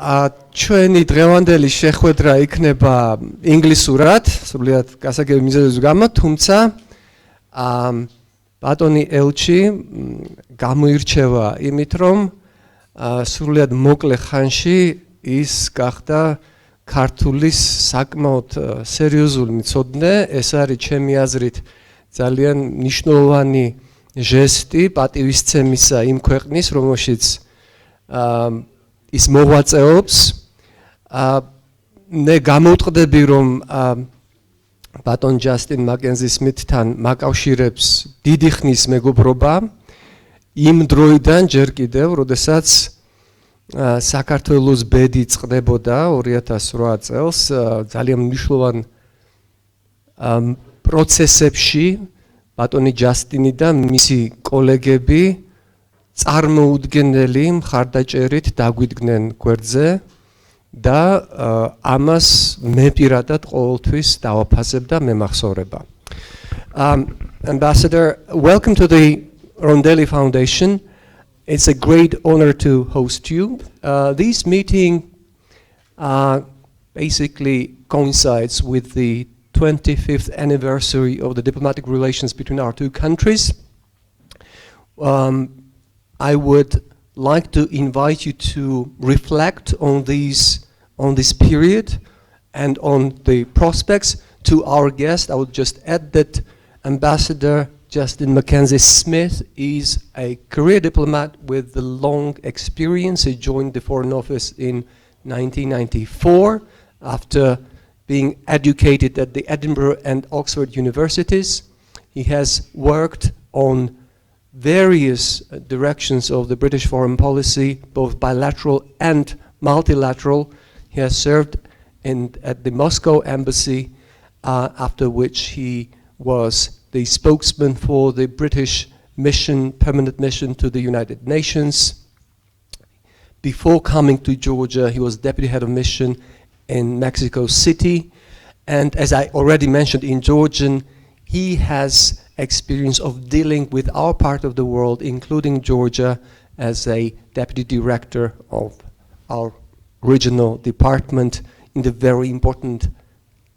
ჩვენი დღევანდელი შეხვედრა იქნება ინგლისურად, სრულიად გასაგები მიზეზის გამო, თუმცა ბატონი ელჩი გამოირჩევა იმით, რომ სრულიად მოკლე ხანში ის გახდა ქართულის საკმაოდ სერიოზული მცოდნე. ეს არის ჩემი აზრით ძალიან მნიშვნელოვანი ჟესტი პატივისცემისა იმ ქვეყნის, რომელშიც ის მოღვაწეობს. მე გამოვტყდები, რომ ბატონ ჯასტინ მაკენზი სმითთან მაკავშირებს დიდი ხნის მეგობრობა იმ დროიდან ჯერ კიდევ, როდესაც საქართველოს ბედი წყდებოდა 2008 წელს ძალიან მნიშვნელოვან პროცესებში ბატონი ჯასტინი და მისი კოლეგები წარმოუდგენელი მხარდაჭერით დაგვიდგნენ გვერდზე და ამას მე პირადად ყოველთვის დავაფასებ და მემახსოვრება. Ambassador, welcome to the Rondelli Foundation. It's a great honor to host you. This meeting basically coincides with the 25th anniversary of the diplomatic relations between our two countries. I would like to invite you to reflect on this period and on the prospects. To our guest, I would just add that Ambassador Justin McKenzie Smith is a career diplomat with a long experience. He joined the Foreign Office in 1994 after being educated at the Edinburgh and Oxford universities. He has worked on various directions of the British foreign policy, both bilateral and multilateral. He has served at the Moscow embassy, after which he was the spokesman for the British mission, permanent mission to the United Nations. Before coming to Georgia, he was deputy head of mission in Mexico City. And as I already mentioned in Georgian, he has experience of dealing with our part of the world, including Georgia, as a deputy director of our regional department in the very important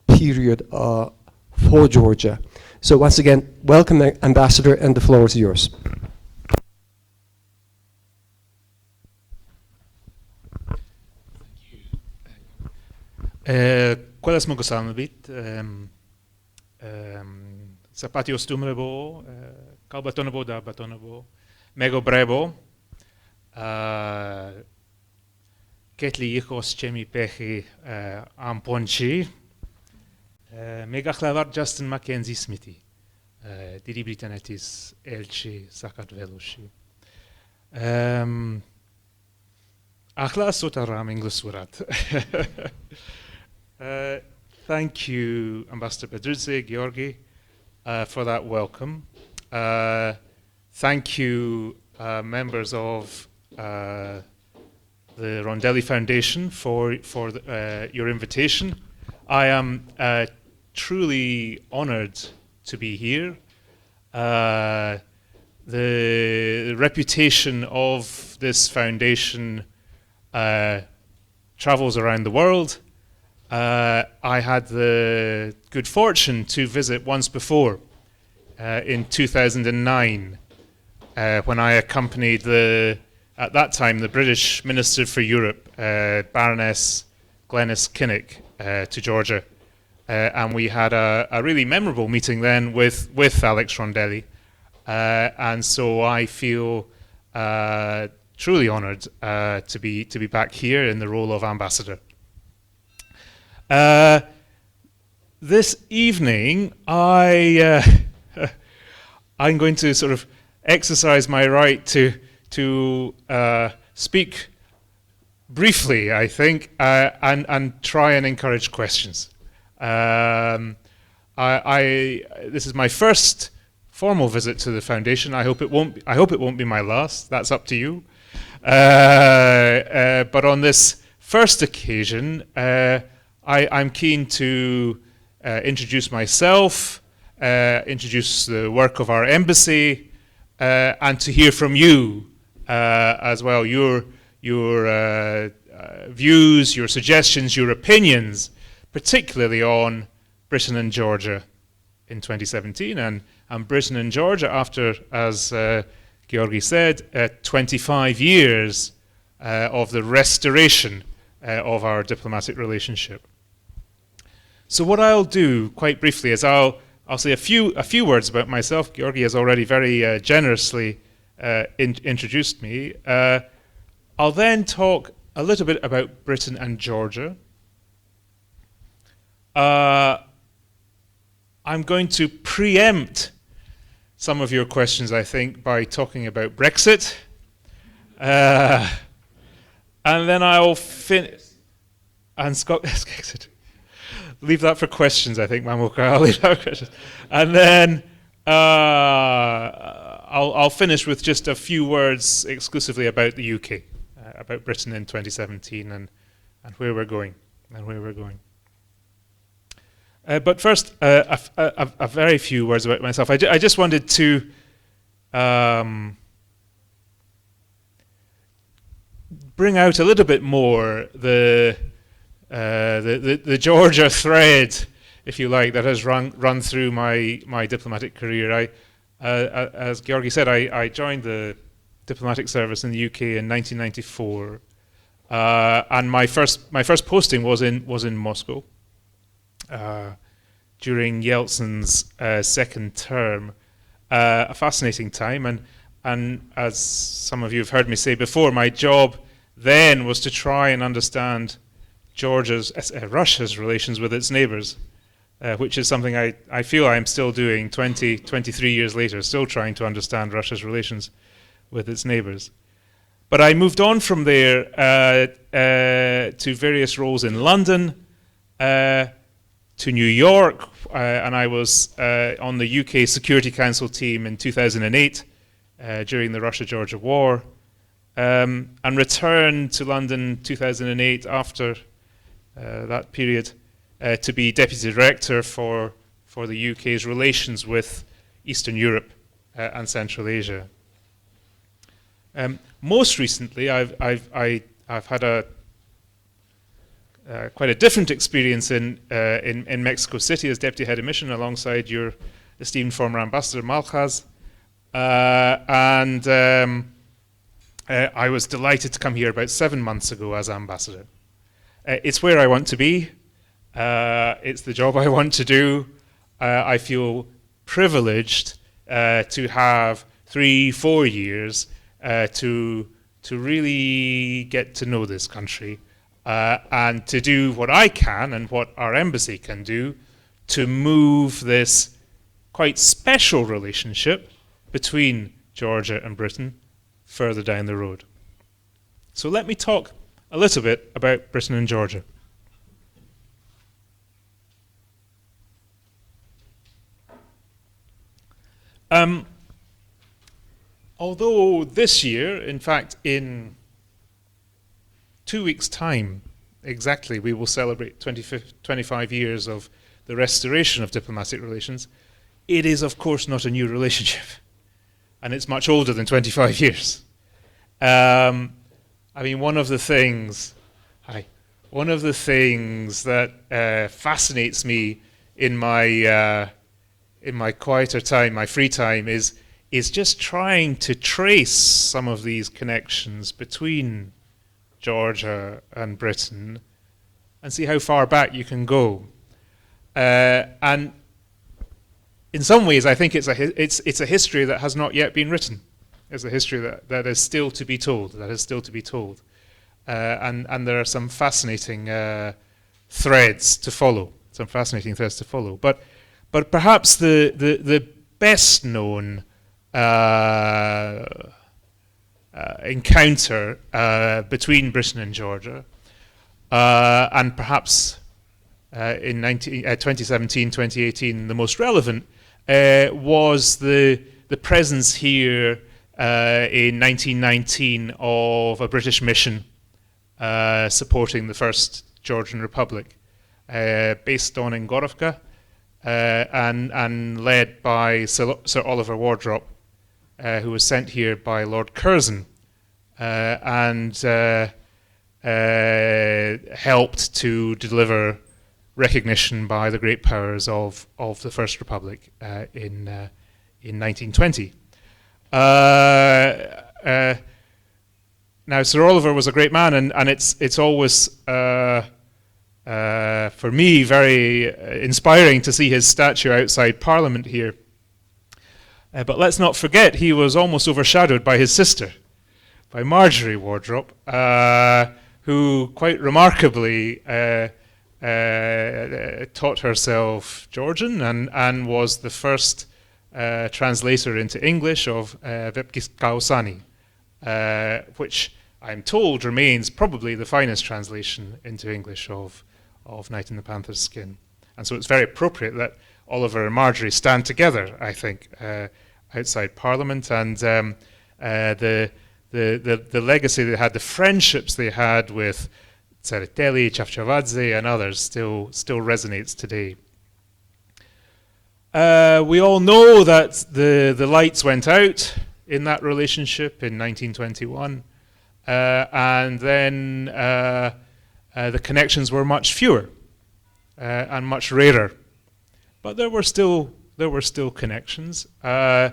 period for Georgia. So once again, welcome, Ambassador, and the floor is yours. Quellas mugosanovic, Zapatios Tumrebo, Kalbatonovo da Batonovo, Mego Brebo, Ketli Ichos Chemi Pechi Amponchi, Mega Chlavar Justin McKenzie Smithy, Didi Britanetis Elchi Sakat Velushi. Achla Sotaram Inglesurat. Thank you, Ambassador Bedridze, Georgi, for that welcome. Thank you, members of the Rondelli Foundation for your invitation. I am truly honored to be here. The reputation of this foundation travels around the world. I had the good fortune to visit once before in 2009 when I accompanied at that time the British Minister for Europe, Baroness Glenys Kinnock, to Georgia. And we had a really memorable meeting then with Alex Rondelli. And so I feel truly honored to be back here in the role of ambassador. This evening, I'm going to sort of exercise my right to speak briefly, I think, and try and encourage questions. This is my first formal visit to the foundation. I hope it won't be my last. That's up to you. But on this first occasion, I'm keen to introduce myself, introduce the work of our embassy, and to hear from you as well, your views, your suggestions, your opinions, particularly on Britain and Georgia in 2017, and Britain and Georgia after, as Georgi said, 25 years of the restoration of our diplomatic relationship. So what I'll do, quite briefly, is I'll say a few words about myself. Georgi has already very generously introduced me. I'll then talk a little bit about Britain and Georgia. I'm going to preempt some of your questions, I think, by talking about Brexit. And then I'll finish. And Scotland. Leave that for questions, I think, Mamuka. I'll leave that for questions. And then I'll finish with just a few words exclusively about the UK, about Britain in 2017 and where we're going. But first, a very few words about myself. I just wanted to bring out a little bit more the Georgia thread, if you like, that has run through my diplomatic career. As Georgi said, I joined the diplomatic service in the UK in 1994, and my first posting was in Moscow. During Yeltsin's second term, a fascinating time, and as some of you have heard me say before, my job then was to try and understand Russia's relations with its neighbours, which is something I feel I'm still doing 23 years later, still trying to understand Russia's relations with its neighbours. But I moved on from there to various roles in London, to New York, and I was on the UK Security Council team in 2008 during the Russia-Georgia war, and returned to London 2008 after that period to be Deputy Director for the UK's relations with Eastern Europe and Central Asia. Most recently, I've had quite a different experience in Mexico City as Deputy Head of Mission alongside your esteemed former Ambassador Malchaz. I was delighted to come here about 7 months ago as Ambassador. It's where I want to be. It's the job I want to do. I feel privileged to have 3-4 years to really get to know this country. And to do what I can and what our embassy can do to move this quite special relationship between Georgia and Britain further down the road. So let me talk a little bit about Britain and Georgia. Although this year, in fact, in 2 weeks' time, exactly, we will celebrate 25 years of the restoration of diplomatic relations. It is, of course, not a new relationship, and it's much older than 25 years. I mean, one of the things that fascinates me in my quieter time, my free time, is just trying to trace some of these connections between Georgia and Britain and see how far back you can go. And in some ways, I think it's a history that has not yet been written. It's a history that is still to be told. And there are some fascinating threads to follow. But perhaps the best known encounter between Britain and Georgia, and perhaps in 2017, 2018, the most relevant was the presence here in 1919 of a British mission supporting the First Georgian Republic, based on in Gorovka and led by Sir Oliver Wardrop, who was sent here by Lord Curzon, and helped to deliver recognition by the great powers of the First Republic in 1920. Now, Sir Oliver was a great man, and it's always for me very inspiring to see his statue outside Parliament here. But let's not forget, he was almost overshadowed by his sister, by Marjorie Wardrop, who quite remarkably taught herself Georgian and was the first translator into English of Vepkis Kausani, which I'm told remains probably the finest translation into English of Night in the Panther's Skin. And so it's very appropriate that Oliver and Marjorie stand together, I think, outside Parliament, and the legacy they had, the friendships they had with Tsereteli, Chavchavadze, and others still resonates today. We all know that the lights went out in that relationship in 1921, and then the connections were much fewer and much rarer, but there were still connections. I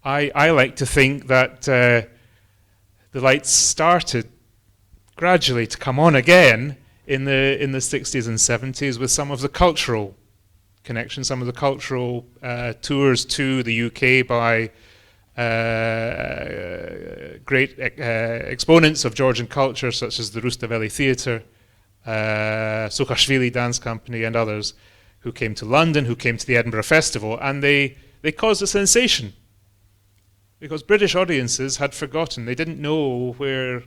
like to think that the lights started gradually to come on again in the 60s and 70s with some of the cultural connections, some of the cultural tours to the UK by great exponents of Georgian culture, such as the Rustaveli Theatre, Sukashvili Dance Company, and others, who came to London, who came to the Edinburgh Festival, and they caused a sensation because British audiences had forgotten. They didn't know where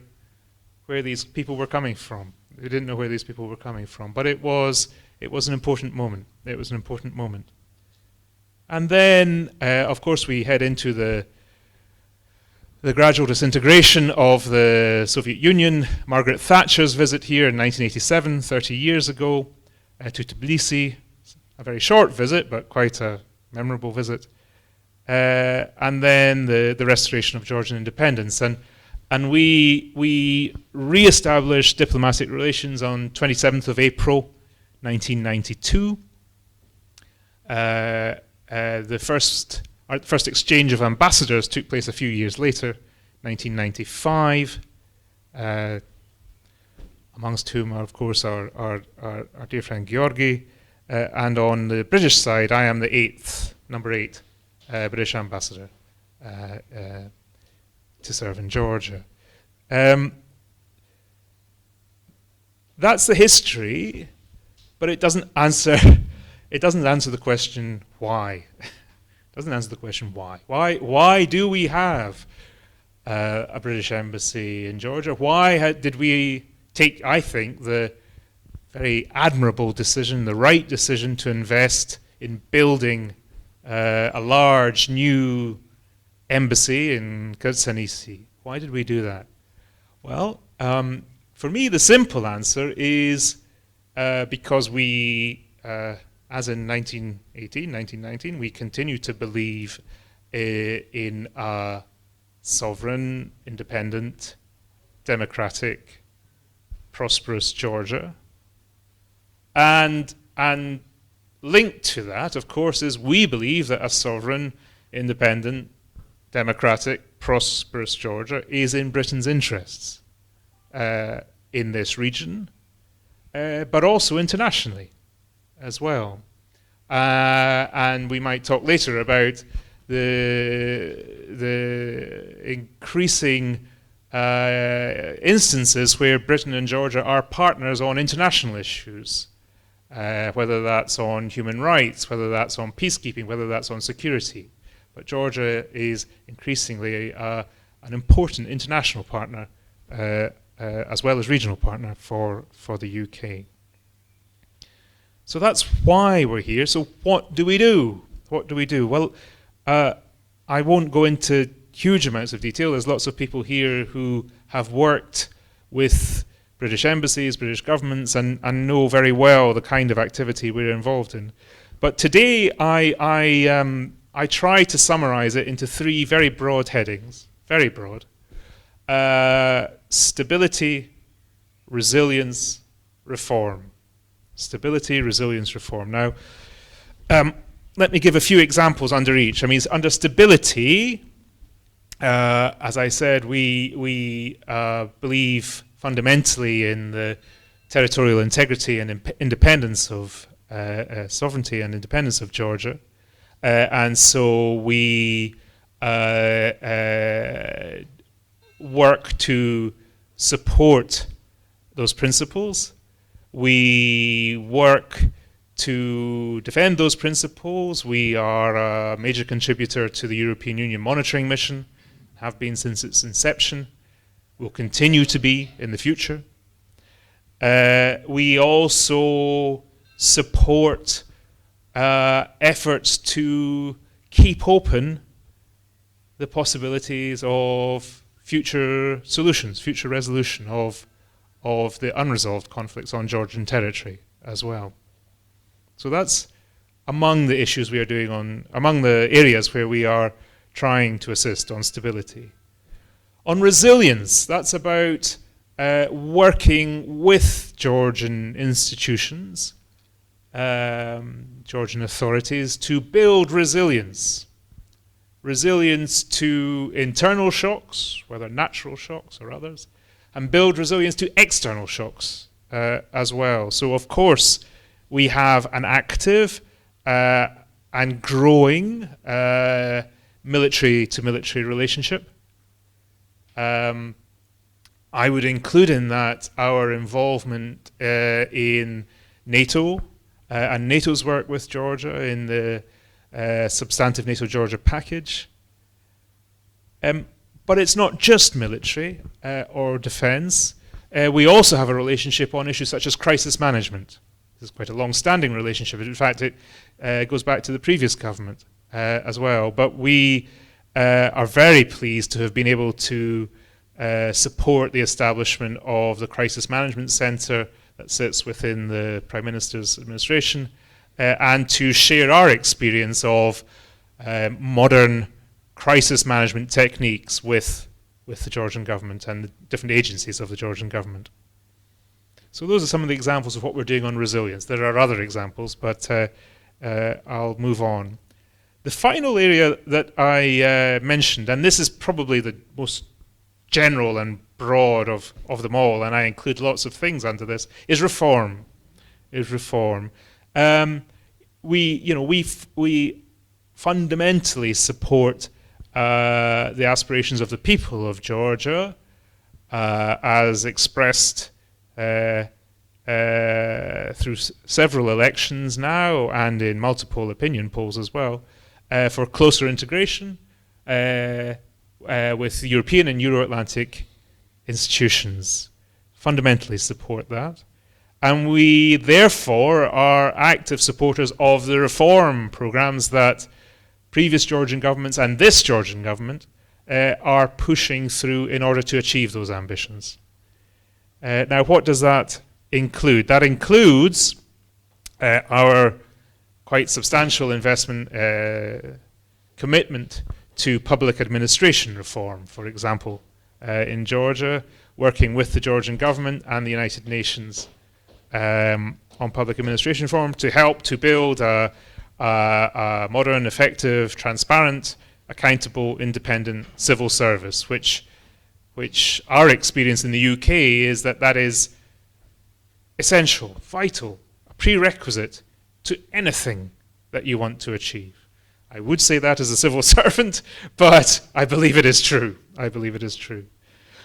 these people were coming from. They didn't know where these people were coming from, but it was an important moment. It was an important moment. And then, of course, we head into the gradual disintegration of the Soviet Union. Margaret Thatcher's visit here in 1987, 30 years ago, to Tbilisi, a very short visit, but quite a memorable visit. And then the restoration of Georgian independence. And we re-established diplomatic relations on 27th of April, 1992. The first exchange of ambassadors took place a few years later, 1995, amongst whom are, of course, our dear friend Georgi. And on the British side, I am the number 8 British ambassador to serve in Georgia. That's the history, but it doesn't answer the question why. It doesn't answer the question why. Why do we have a British embassy in Georgia? Why did we take, I think, the very admirable decision, the right decision to invest in building a large new embassy in Khertsanisi? Why did we do that? Well, for me, the simple answer is because we, as in 1919, we continue to believe in a sovereign, independent, democratic, prosperous Georgia. And linked to that, of course, is we believe that a sovereign, independent, democratic, prosperous Georgia is in Britain's interests in this region, but also internationally as well. And we might talk later about the increasing instances where Britain and Georgia are partners on international issues, whether that's on human rights, whether that's on peacekeeping, whether that's on security. But Georgia is increasingly an important international partner, as well as regional partner for the UK. So that's why we're here. So what do we do? What do we do? Well, I won't go into huge amounts of detail. There's lots of people here who have worked with British embassies, British governments, and know very well the kind of activity we're involved in. But today I try to summarize it into 3 very broad headings, very broad. Stability, resilience, reform. Stability, resilience, reform. Now, let me give a few examples under each. I mean, under stability, as I said, we believe fundamentally in the territorial integrity and independence of sovereignty and independence of Georgia, and so we work to support those principles. We work to defend those principles. We are a major contributor to the European Union monitoring mission, have been since its inception, will continue to be in the future. We also support efforts to keep open the possibilities of future solutions, future resolution of the unresolved conflicts on Georgian territory as well. So that's among the issues we are doing among the areas where we are trying to assist on stability. On resilience, that's about working with Georgian institutions, Georgian authorities, to build resilience. Resilience to internal shocks, whether natural shocks or others, and build resilience to external shocks as well. So, of course, we have an active and growing military-to-military relationship. I would include in that our involvement in NATO and NATO's work with Georgia in the substantive NATO-Georgia package. But it's not just military or defence. We also have a relationship on issues such as crisis management. This is quite a long-standing relationship. In fact, it goes back to the previous government as well. But we are very pleased to have been able to support the establishment of the Crisis Management Centre that sits within the Prime Minister's administration, and to share our experience of modern crisis management techniques with the Georgian government and the different agencies of the Georgian government. So those are some of the examples of what we're doing on resilience. There are other examples, but I'll move on. The final area that I mentioned, and this is probably the most general and broad of them all, and I include lots of things under this, is reform. We fundamentally support the aspirations of the people of Georgia as expressed through several elections now and in multiple opinion polls as well, for closer integration with European and Euro-Atlantic institutions. Fundamentally support that. And we therefore are active supporters of the reform programs that previous Georgian governments and this Georgian government are pushing through in order to achieve those ambitions. Now, what does that include? That includes our quite substantial investment commitment to public administration reform, for example, in Georgia, working with the Georgian government and the United Nations on public administration reform to help to build a modern, effective, transparent, accountable, independent civil service, which our experience in the UK is that is essential, vital, a prerequisite to anything that you want to achieve. I would say that as a civil servant, but I believe it is true.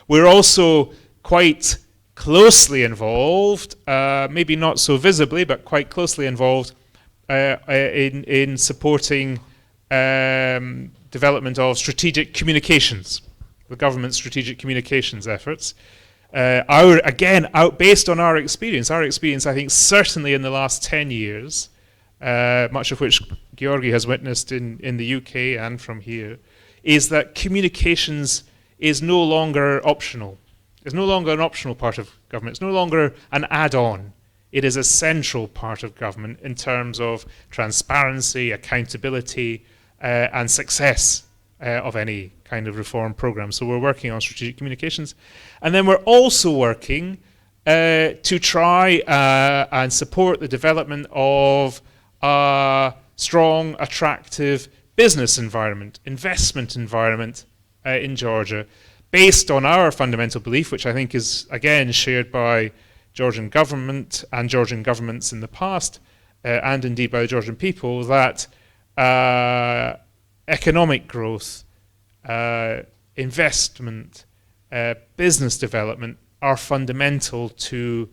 We're also quite closely involved, maybe not so visibly, but quite closely involved in supporting development of strategic communications, the government's strategic communications efforts. Based on our experience, I think certainly in the last 10 years, much of which Georgi has witnessed in the UK and from here, is that communications is no longer optional. It's no longer an optional part of government. It's no longer an add-on. It is a central part of government in terms of transparency, accountability, and success of any kind of reform program. So we're working on strategic communications. And then we're also working to try and support the development of a strong, attractive business environment, investment environment in Georgia, based on our fundamental belief, which I think is, again, shared by Georgian government and Georgian governments in the past, and indeed by the Georgian people, that economic growth, investment, business development are fundamental to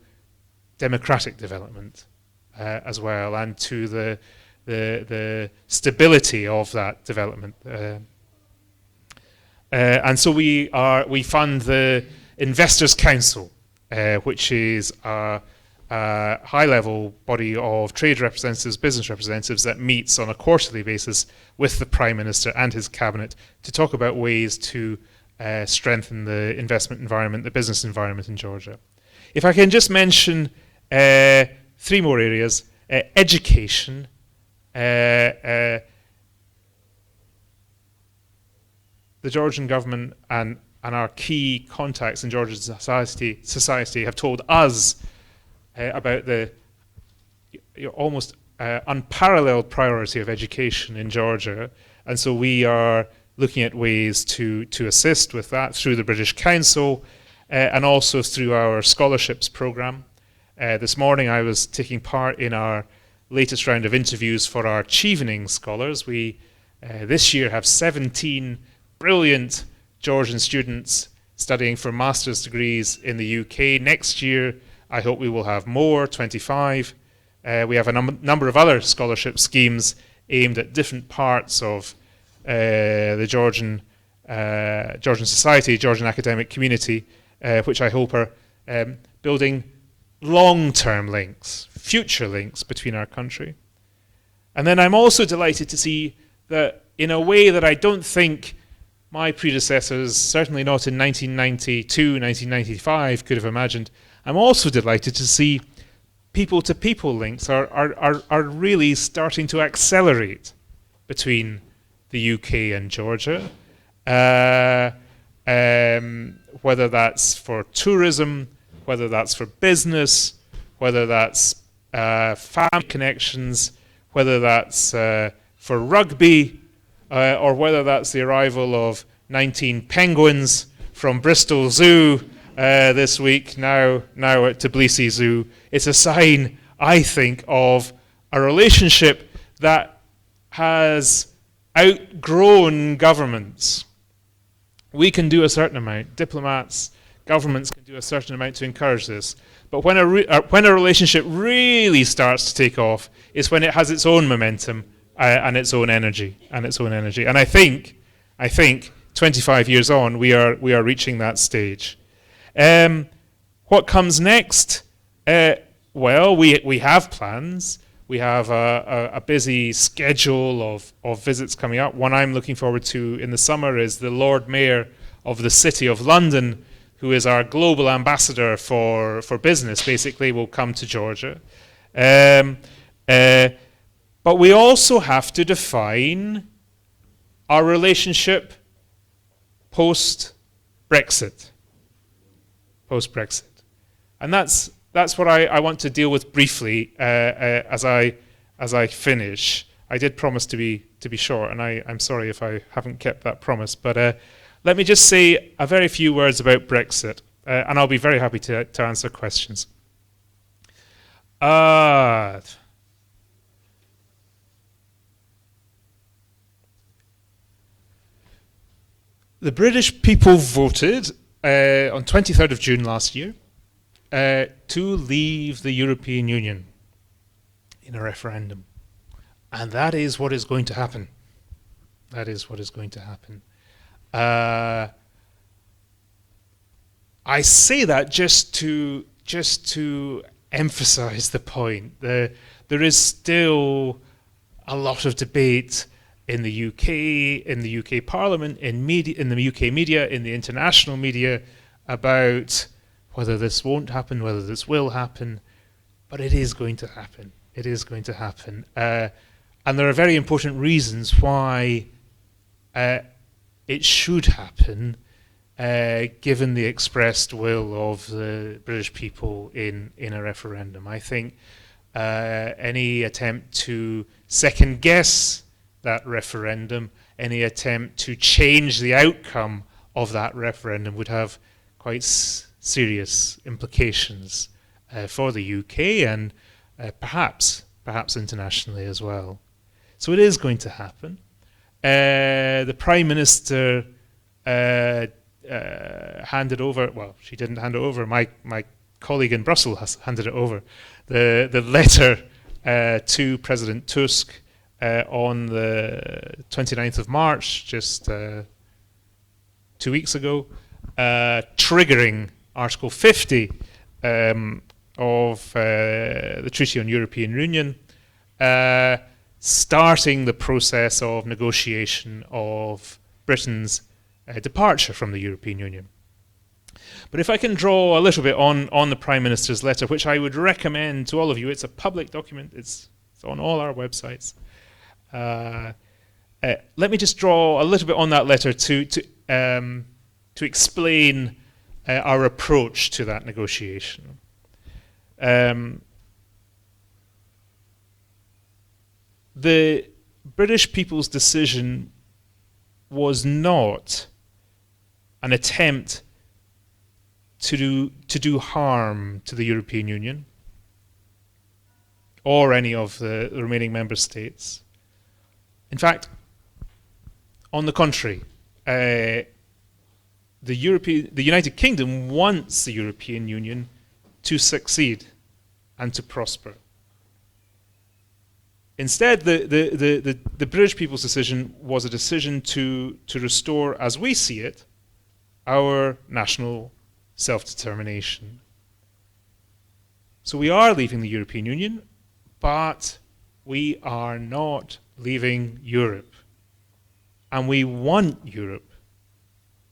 democratic development as well, and to the stability of that development. And so we fund the Investors' Council, which is a high-level body of trade representatives, business representatives that meets on a quarterly basis with the Prime Minister and his cabinet to talk about ways to strengthen the investment environment, the business environment in Georgia. If I can just mention 3 more areas: education. The Georgian government and our key contacts in Georgian society have told us about the almost unparalleled priority of education in Georgia, and so we are looking at ways to assist with that through the British Council and also through our scholarships program. This morning I was taking part in our latest round of interviews for our Chevening scholars. We this year have 17 brilliant Georgian students studying for master's degrees in the UK. Next year, I hope we will have more, 25. We have a number of other scholarship schemes aimed at different parts of the Georgian society, Georgian academic community, which I hope are building long-term links, future links between our country. And then I'm also delighted to see that in a way that I don't think my predecessors, certainly not in 1992, 1995, could have imagined, I'm also delighted to see people-to-people links are really starting to accelerate between the UK and Georgia, whether that's for tourism, whether that's for business, whether that's family connections, whether that's for rugby, or whether that's the arrival of 19 penguins from Bristol Zoo this week, now at Tbilisi Zoo. It's a sign, I think, of a relationship that has outgrown governments. We can do a certain amount. Diplomats, governments can do a certain amount to encourage this. But when a relationship really starts to take off, it's when it has its own momentum and its own energy. And I think 25 years on, we are reaching that stage. What comes next? Well, we have plans. We have a busy schedule of visits coming up. One I'm looking forward to in the summer is the Lord Mayor of the City of London, who is our global ambassador for business, basically, will come to Georgia. But we also have to define our relationship post-Brexit. And that's what I want to deal with briefly as I finish. I did promise to be short, and I'm sorry if I haven't kept that promise. But let me just say a very few words about Brexit, and I'll be very happy to answer questions. The British people voted on 23rd of June last year to leave the European Union in a referendum. And that is what is going to happen. That is what is going to happen. I say that just to emphasize the point. There is still a lot of debate in the UK Parliament, in the UK media, in the international media, about whether this won't happen, whether this will happen, but it is going to happen. It is going to happen. And there are very important reasons why it should happen. given the expressed will of the British people in a referendum. I think any attempt to second guess that referendum, any attempt to change the outcome of that referendum would have quite serious implications for the UK and perhaps internationally as well. So it is going to happen. The Prime Minister handed over, well, she didn't hand it over, my colleague in Brussels has handed it over, the letter to President Tusk on the 29th of March, just 2 weeks ago, triggering Article 50 of the Treaty on European Union, starting the process of negotiation of Britain's departure from the European Union. But if I can draw a little bit on the Prime Minister's letter, which I would recommend to all of you, it's a public document, it's on all our websites. Let me just draw a little bit on that letter to explain our approach to that negotiation. The British people's decision was not an attempt to do harm to the European Union or any of the remaining member states. In fact, on the contrary, the United Kingdom wants the European Union to succeed and to prosper. Instead, the British people's decision was a decision to restore, as we see it, our national self-determination. So we are leaving the European Union, but we are not leaving Europe. And we want Europe.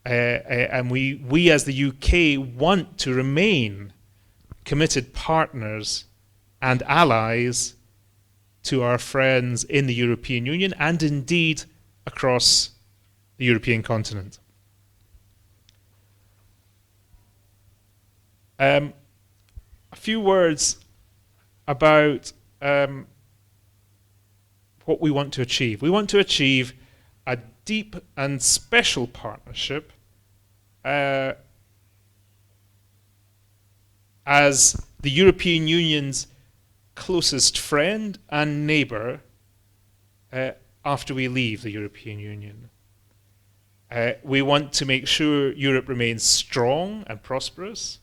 And we as the UK want to remain committed partners and allies to our friends in the European Union and indeed across the European continent. A few words about what we want to achieve. We want to achieve a deep and special partnership as the European Union's closest friend and neighbour after we leave the European Union. We want to make sure Europe remains strong and prosperous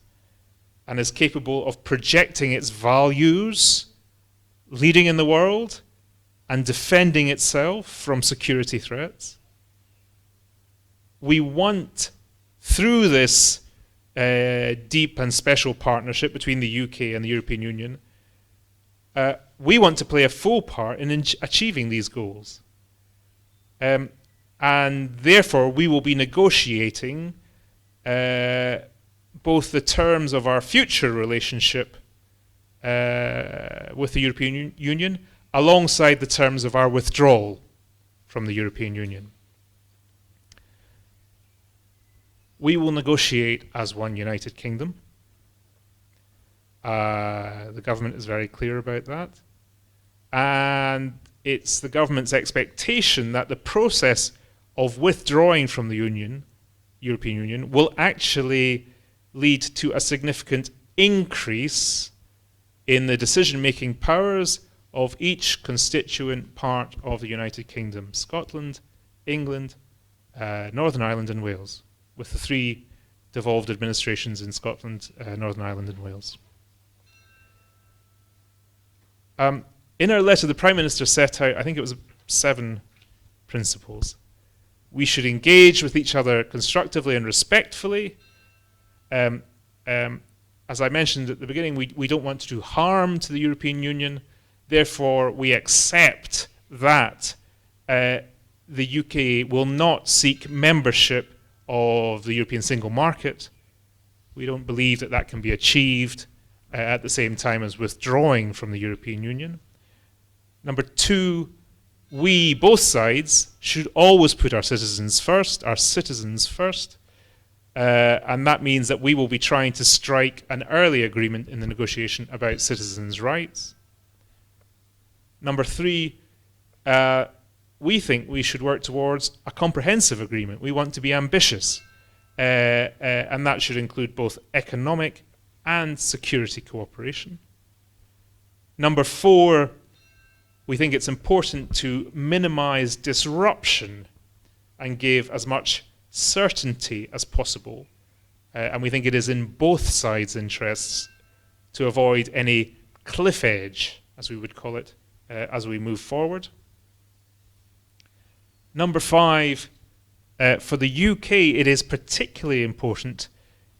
and is capable of projecting its values, leading in the world, and defending itself from security threats. We want, through this deep and special partnership between the UK and the European Union, we want to play a full part in achieving these goals. And therefore, we will be negotiating both the terms of our future relationship with the European Union alongside the terms of our withdrawal from the European Union. We will negotiate as one United Kingdom. The government is very clear about that. And it's the government's expectation that the process of withdrawing from the European Union, will actually lead to a significant increase in the decision-making powers of each constituent part of the United Kingdom: Scotland, England, Northern Ireland and Wales, with the 3 devolved administrations in Scotland, Northern Ireland and Wales. In our letter, the Prime Minister set out, I think it was 7 principles. We should engage with each other constructively and respectfully. As I mentioned at the beginning, we don't want to do harm to the European Union. Therefore, we accept that the UK will not seek membership of the European single market. We don't believe that that can be achieved at the same time as withdrawing from the European Union. Number 2, we, both sides, should always put our citizens first, And that means that we will be trying to strike an early agreement in the negotiation about citizens' rights. Number 3, we think we should work towards a comprehensive agreement. We want to be ambitious, and that should include both economic and security cooperation. Number 4, we think it's important to minimize disruption and give as much certainty as possible. And we think it is in both sides' interests to avoid any cliff edge, as we would call it, as we move forward. Number 5, for the UK, it is particularly important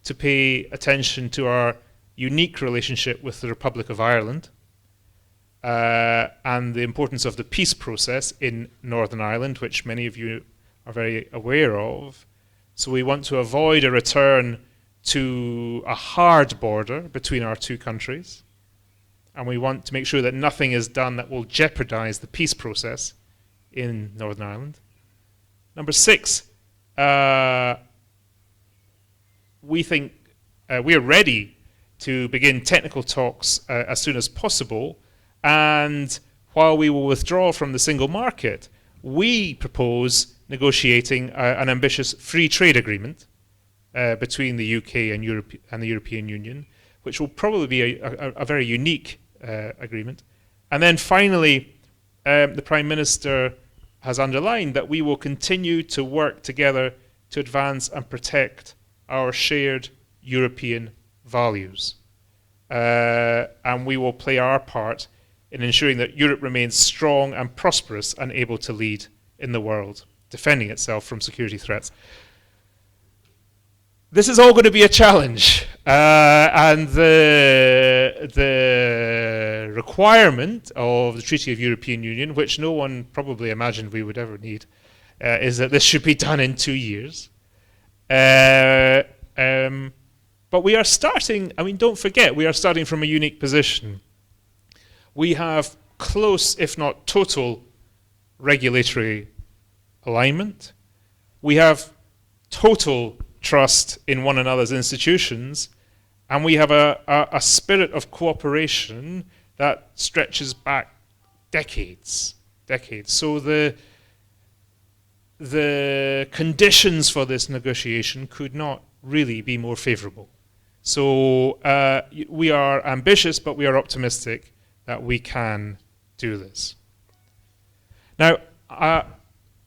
to pay attention to our unique relationship with the Republic of Ireland and the importance of the peace process in Northern Ireland, which many of you are very aware of. So we want to avoid a return to a hard border between our two countries, and we want to make sure that nothing is done that will jeopardize the peace process in Northern Ireland. Number 6, we think we are ready to begin technical talks as soon as possible, and while we will withdraw from the single market, we propose negotiating an ambitious free trade agreement between the UK and the European Union, which will probably be a very unique agreement. And then finally, the Prime Minister has underlined that we will continue to work together to advance and protect our shared European values. And we will play our part in ensuring that Europe remains strong and prosperous and able to lead in the world, defending itself from security threats. This is all going to be a challenge, and the requirement of the Treaty of European Union, which no one probably imagined we would ever need, is that this should be done in 2 years. But we are starting, don't forget, we are starting from a unique position. We have close, if not total, regulatory alignment. We have total trust in one another's institutions, and we have a spirit of cooperation that stretches back decades. So the conditions for this negotiation could not really be more favorable. So we are ambitious, but we are optimistic that we can do this. Now, I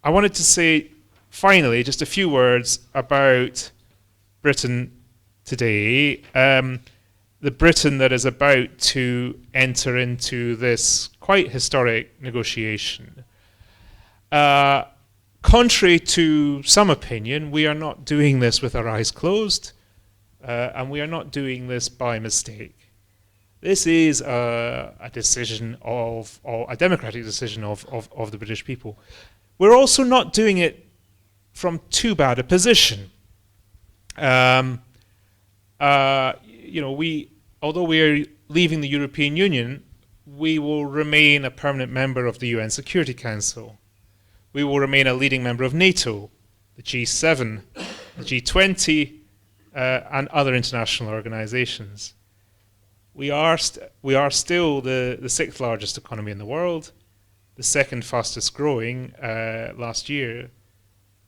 wanted to say, finally, just a few words about Britain today. The Britain that is about to enter into this quite historic negotiation. Contrary to some opinion, we are not doing this with our eyes closed, and we are not doing this by mistake. This is a decision a democratic decision of the British people. We're also not doing it from too bad a position. Although we are leaving the European Union, we will remain a permanent member of the UN Security Council. We will remain a leading member of NATO, the G7, the G20, and other international organizations. We are still the 6th largest economy in the world, the 2nd fastest growing last year.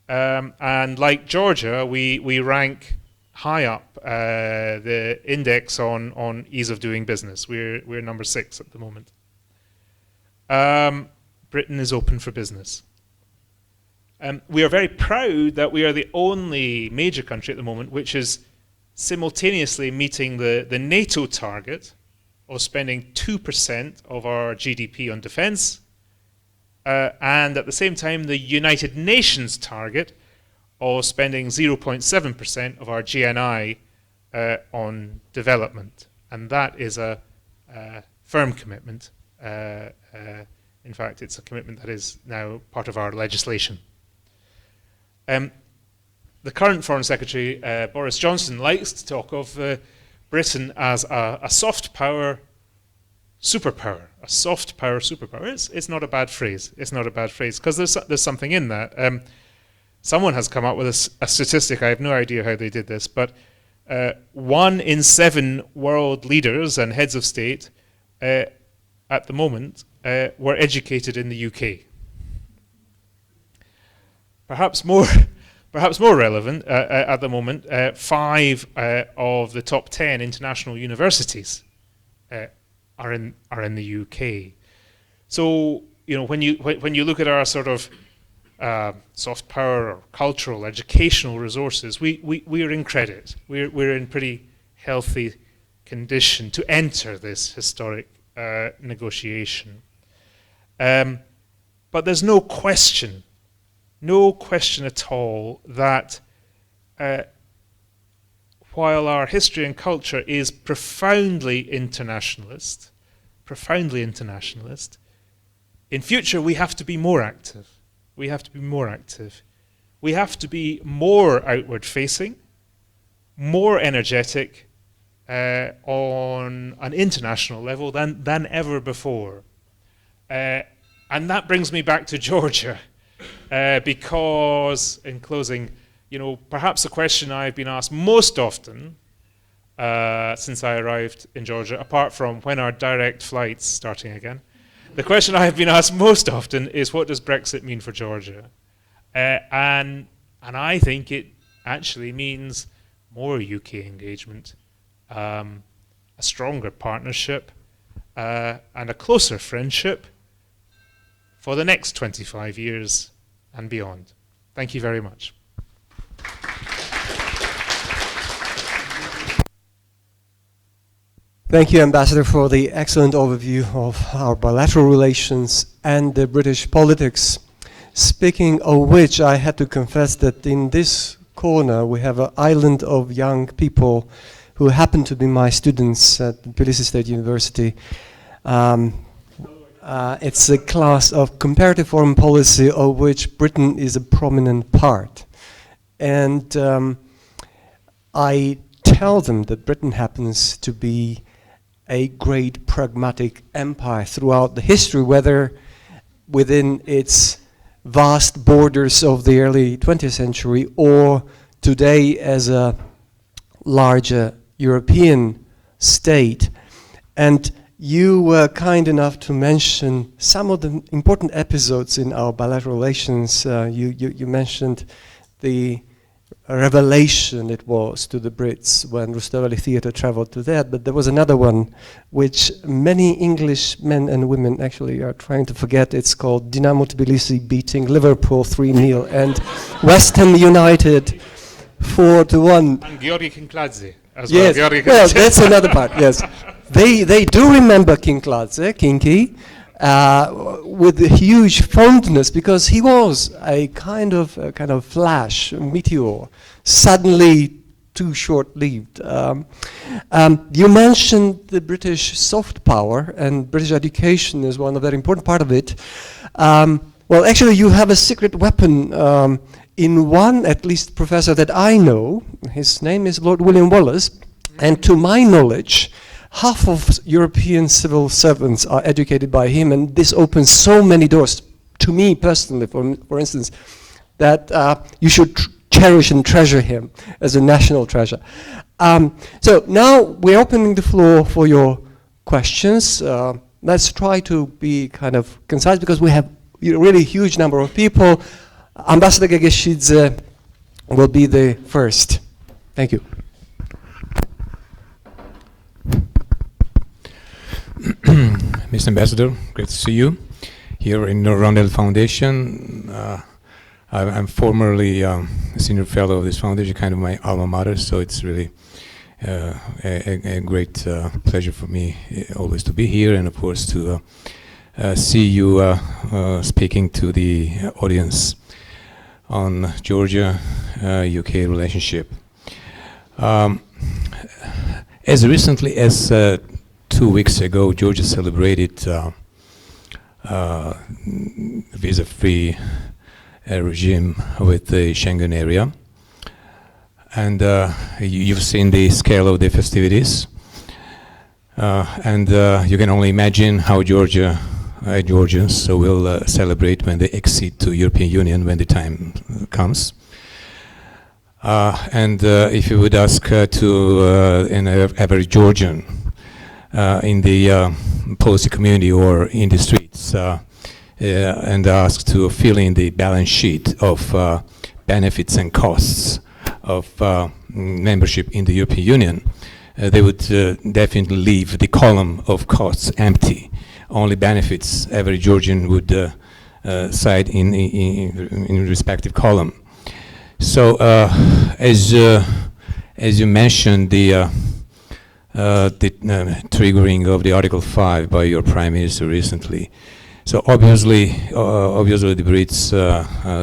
And like Georgia, we rank high up the index on ease of doing business. We're number 6 at the moment. Britain is open for business. We are very proud that we are the only major country at the moment which is simultaneously meeting the NATO target of spending 2% of our GDP on defense, and at the same time the United Nations target of spending 0.7% of our GNI on development. And that is a firm commitment. In fact, it's a commitment that is now part of our legislation. The current Foreign Secretary, Boris Johnson, likes to talk of Britain as a soft power superpower. A soft power superpower. It's not a bad phrase. It's not a bad phrase, because there's something in that. someone has come up with a statistic. I have no idea how they did this, but 1 in 7 world leaders and heads of state at the moment were educated in the UK. Perhaps more relevant at the moment, 5 of the top 10 international universities are in the UK. So when you look at our sort of soft power or cultural, educational resources, we are in credit. We're in pretty healthy condition to enter this historic negotiation. But there's no question at all that while our history and culture is profoundly internationalist, in future we have to be more active. We have to be more outward facing, more energetic on an international level than ever before. And that brings me back to Georgia. Because, in closing, perhaps the question I've been asked most often since I arrived in Georgia, apart from when are direct flights starting again, the question I have been asked most often is, what does Brexit mean for Georgia? And I think it actually means more UK engagement, a stronger partnership, and a closer friendship for the next 25 years and beyond. Thank you very much. Thank you, Ambassador, for the excellent overview of our bilateral relations and the British politics. Speaking of which, I had to confess that in this corner we have an island of young people who happen to be my students at Tbilisi State University. It's a class of comparative foreign policy of which Britain is a prominent part. And I tell them that Britain happens to be a great pragmatic empire throughout the history, whether within its vast borders of the early 20th century or today as a larger European state. And you were kind enough to mention some of the important episodes in our bilateral relations. You mentioned the revelation it was to the Brits when Rustaveli Theatre traveled to that, but there was another one which many English men and women actually are trying to forget. It's called Dinamo Tbilisi beating Liverpool 3-0 and West Ham United 4-1. And Georgi Kinkladze as yes. well. Well, that's another part, yes. They do remember Kinkladze, Kinky, with a huge fondness, because he was a kind of flash, a meteor, suddenly too short-lived. You mentioned the British soft power, and British education is one very important part of it. Well, actually, you have a secret weapon in one, at least, professor that I know. His name is Lord William Wallace, and to my knowledge, half of European civil servants are educated by him, and this opens so many doors to me personally, for instance, that you should cherish and treasure him as a national treasure. So now we're opening the floor for your questions. Let's try to be kind of concise, because we have a really huge number of people. Ambassador Gegeshidze will be the first. Thank you. Mr. Ambassador, great to see you here in the Rondell Foundation. I'm formerly a senior fellow of this foundation, kind of my alma mater, so it's really a great pleasure for me always to be here, and of course to see you speaking to the audience on Georgia-UK relationship. As recently as 2 weeks ago, Georgia celebrated visa-free regime with the Schengen area, and you've seen the scale of the festivities, and you can only imagine how Georgia Georgians will celebrate when they accede to European Union when the time comes. And if you would ask to an average Georgian in the policy community or in the streets and ask to fill in the balance sheet of benefits and costs of membership in the European Union, they would definitely leave the column of costs empty. Only benefits every Georgian would cite in respective column. So, as you mentioned, the triggering of the Article 5 by your Prime Minister recently. So obviously the Brits,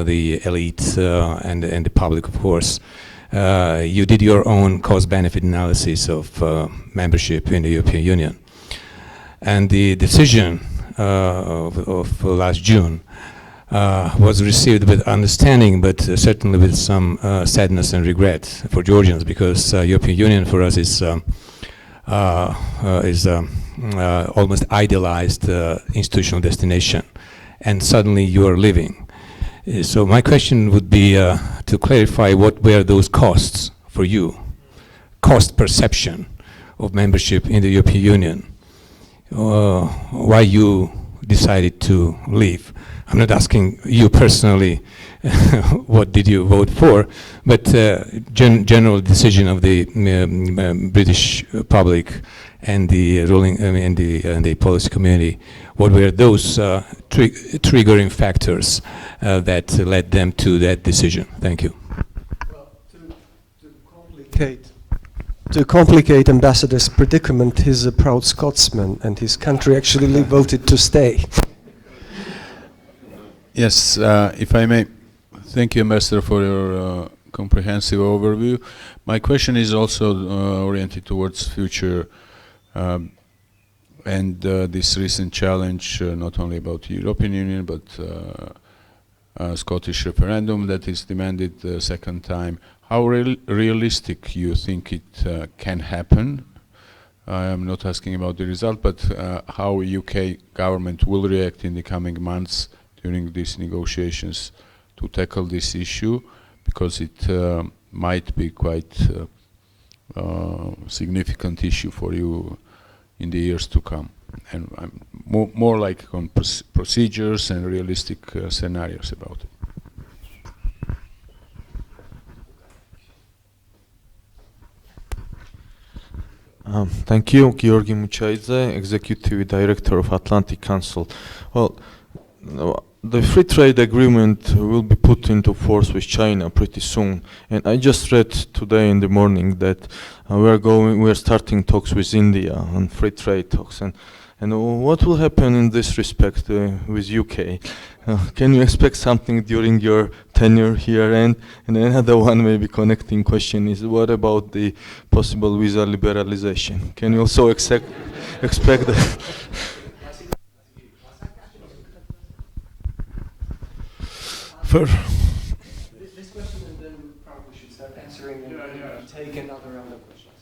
the elite, and the public, of course, you did your own cost-benefit analysis of membership in the European Union, and the decision of last June was received with understanding, but certainly with some sadness and regret for Georgians, because European Union for us is almost idealized institutional destination, and suddenly you are leaving. So my question would be to clarify what were those costs for you, cost perception of membership in the European Union, why you decided to leave. I'm not asking you personally what did you vote for, but general decision of the British public and the ruling and the policy community. What were those triggering factors that led them to that decision? Thank you. Well, to complicate Ambassador's predicament, he's a proud Scotsman, and his country actually voted to stay. Yes, if I may, thank you, Ambassador, for your comprehensive overview. My question is also oriented towards future and this recent challenge, not only about the European Union, but Scottish referendum that is demanded the second time. How realistic you think it can happen? I am not asking about the result, but how UK government will react in the coming months during these negotiations to tackle this issue, because it might be quite significant issue for you in the years to come, and I'm more like on procedures and realistic scenarios about it. Thank you, Georgi Muchaidze, Executive Director of Atlantic Council. Well, the free trade agreement will be put into force with China pretty soon, and I just read today in the morning that we are starting talks with India on free trade talks, and what will happen in this respect with UK? Can you expect something during your tenure here? And another one, maybe connecting question, is what about the possible visa liberalization? Can you also expect that? This question, and then we probably should start answering and take another round of questions.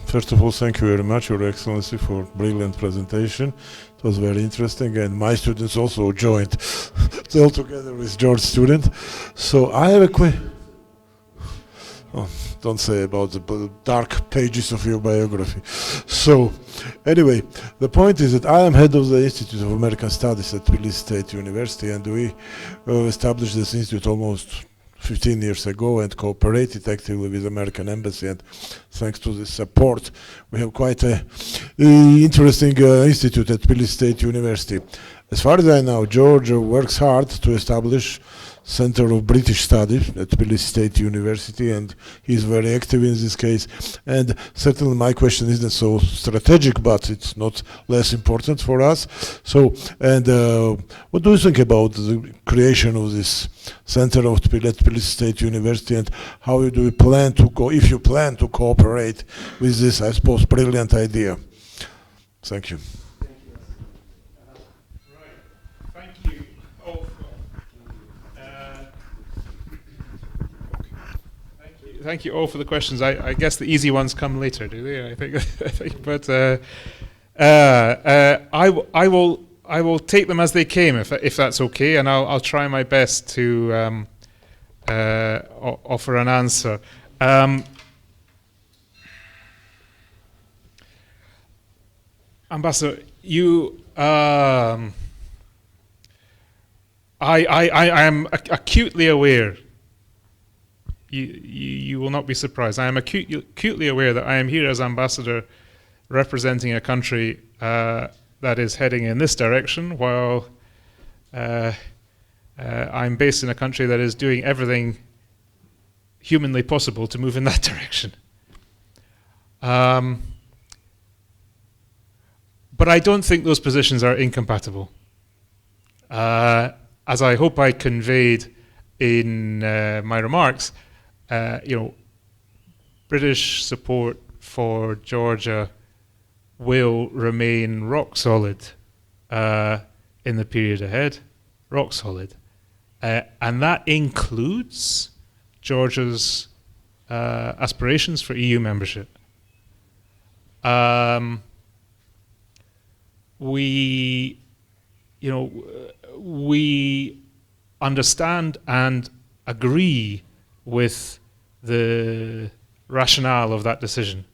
First of all, thank you very much, Your Excellency, for brilliant presentation. It was very interesting, and my students also joined all together with George's student. So I have a question. Oh, don't say about the dark pages of your biography. So, anyway, the point is that I am head of the Institute of American Studies at Tbilisi State University, and we established this institute almost 15 years ago and cooperated actively with the American Embassy, and thanks to this support, we have quite a interesting institute at Tbilisi State University. As far as I know, George works hard to establish Center of British Studies at Tbilisi State University, and he's very active in this case. And certainly my question isn't so strategic, but it's not less important for us. So, and what do you think about the creation of this Center of Tbilisi State University, and how do you plan to if you plan to cooperate with this, I suppose, brilliant idea? Thank you. Thank you all for the questions. I guess the easy ones come later, do they? I think, but I will take them as they came, if that's okay, and I'll try my best to offer an answer. Ambassador, you, I am acutely aware. You will not be surprised. I am acutely aware that I am here as ambassador, representing a country that is heading in this direction, while I'm based in a country that is doing everything humanly possible to move in that direction. But I don't think those positions are incompatible. As I hope I conveyed in my remarks, British support for Georgia will remain rock solid in the period ahead, rock solid. And that includes Georgia's aspirations for EU membership. We understand and agree with the rationale of that decision.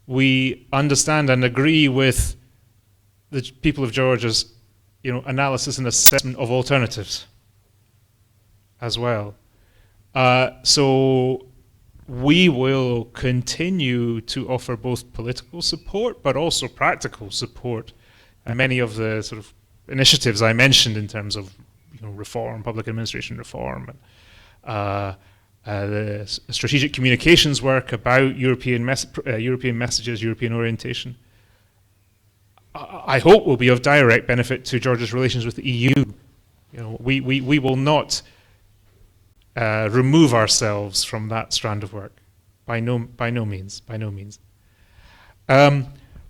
We understand and agree with the people of Georgia's, analysis and assessment of alternatives as well. So we will continue to offer both political support, but also practical support. And many of the sort of initiatives I mentioned in terms of, reform, public administration reform, and the strategic communications work about European messages, European orientation, I hope will be of direct benefit to Georgia's relations with the EU. We will not remove ourselves from that strand of work, by no means.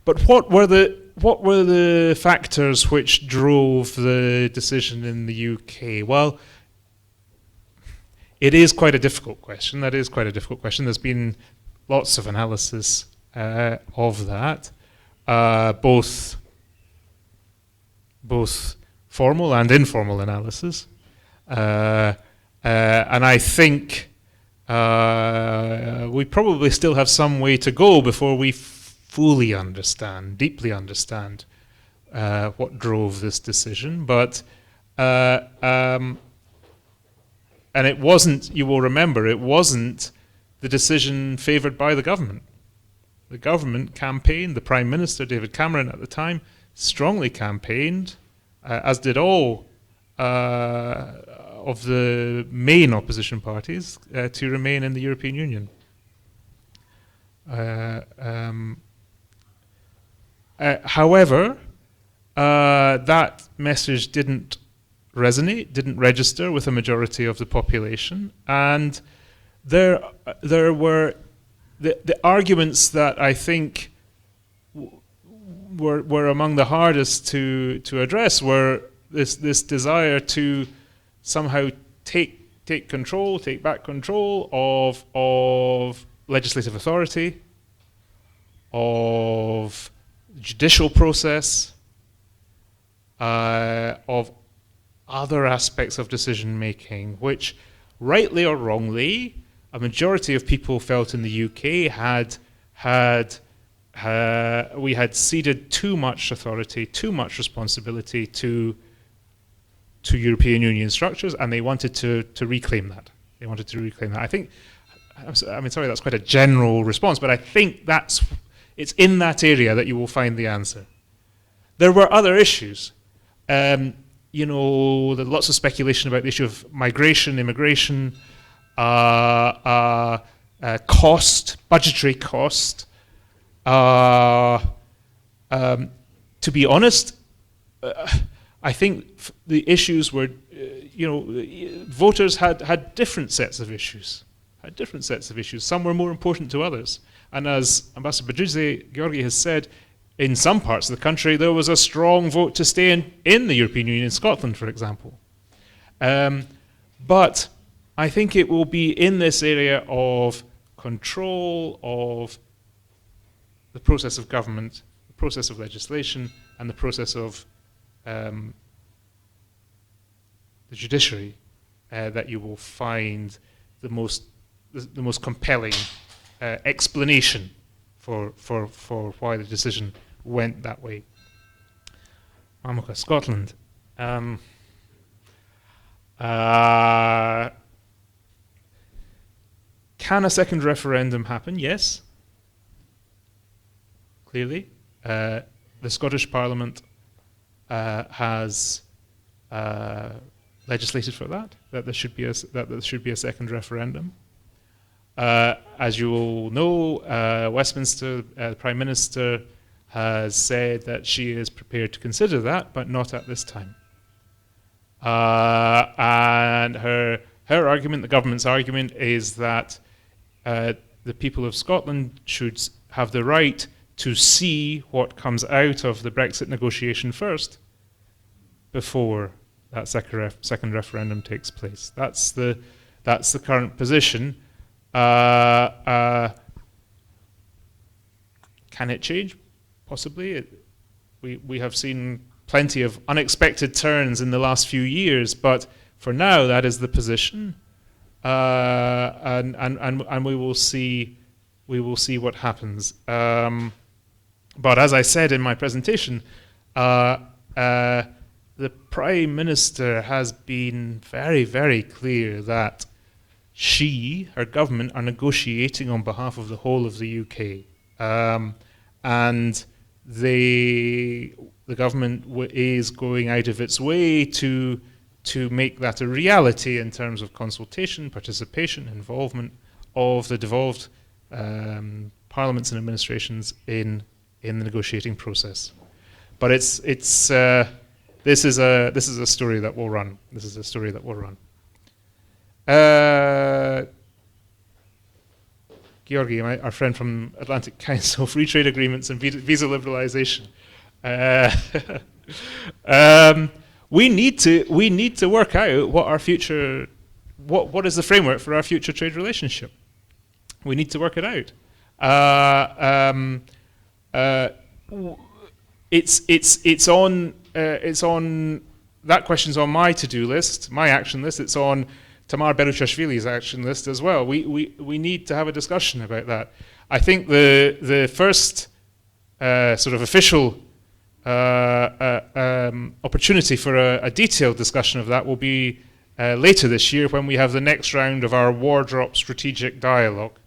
But what were the factors which drove the decision in the UK? Well, it is quite a difficult question. That is quite a difficult question. There's been lots of analysis of that, both formal and informal analysis. And I think we probably still have some way to go before we fully understand, deeply understand what drove this decision. But and it wasn't, you will remember, it wasn't the decision favoured by the government. The government campaigned, the Prime Minister, David Cameron at the time, strongly campaigned, as did all of the main opposition parties, to remain in the European Union. However, that message didn't resonate, didn't register with a majority of the population, and there were the arguments that I think were among the hardest to address were this desire to somehow take back control of legislative authority, of judicial process, of other aspects of decision making, which, rightly or wrongly, a majority of people felt in the UK we had ceded too much authority, too much responsibility to European Union structures, and they wanted to reclaim that. I think, sorry, that's quite a general response, but I think it's in that area that you will find the answer. There were other issues. There's lots of speculation about the issue of migration, immigration, cost, budgetary cost. To be honest, I think the issues were, voters had different sets of issues. Some were more important to others. And as Ambassador Georgi has said, in some parts of the country, there was a strong vote to stay in the European Union, in Scotland, for example. But I think it will be in this area of control, of the process of government, the process of legislation, and the process of the judiciary that you will find the most compelling explanation for why the decision went that way. Mamoka, Scotland. Can a second referendum happen? Yes. Clearly. The Scottish Parliament has legislated for that there should be a second referendum. As you all know, Westminster, the Prime Minister has said that she is prepared to consider that, but not at this time. And her argument, the government's argument, is that the people of Scotland should have the right to see what comes out of the Brexit negotiation first, before that second referendum takes place. That's the current position. Can it change? Possibly. We have seen plenty of unexpected turns in the last few years, but for now that is the position, and we will see what happens. But as I said in my presentation, the Prime Minister has been very, very clear that her government, are negotiating on behalf of the whole of the UK, and the government is going out of its way to make that a reality in terms of consultation, participation, involvement of the devolved parliaments and administrations in the negotiating process. But this is a story that will run. This is a story that will run. Georgi, our friend from Atlantic Council, free trade agreements and visa liberalization. We need to work out what our future, what is the framework for our future trade relationship. We need to work it out. It's on that question's on my to-do list, my action list. It's on Tamar Beruchashvili's action list as well. We need to have a discussion about that. I think the first sort of official opportunity for a detailed discussion of that will be later this year, when we have the next round of our wardrop strategic dialogue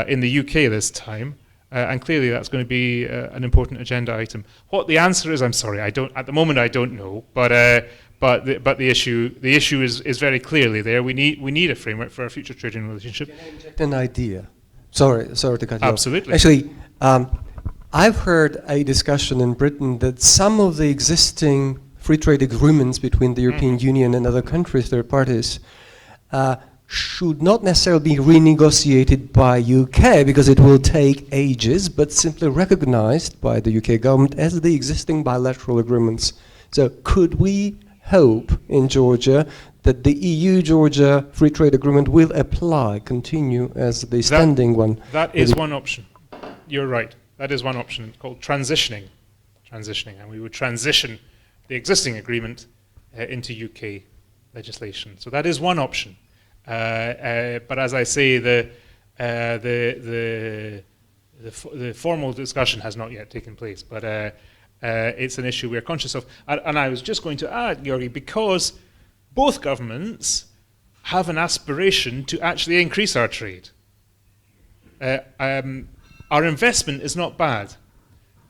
in the UK this time. And clearly that's going to be an important agenda item. What the answer is, I'm sorry, at the moment I don't know, but the issue is very clearly there. We need a framework for our future trading relationship. Can I inject an idea? Sorry to cut you off. Absolutely. Actually, I've heard a discussion in Britain that some of the existing free trade agreements between the European Union and other countries, third parties, should not necessarily be renegotiated by UK, because it will take ages, but simply recognized by the UK government as the existing bilateral agreements. So could we hope in Georgia that the EU-Georgia free trade agreement will continue as the standing one? That is one option. You're right. That is one option, called transitioning, and we would transition the existing agreement into UK legislation. So that is one option. But as I say, the formal discussion has not yet taken place. But it's an issue we're conscious of. And I was just going to add, Georgi, because both governments have an aspiration to actually increase our trade. Our investment is not bad.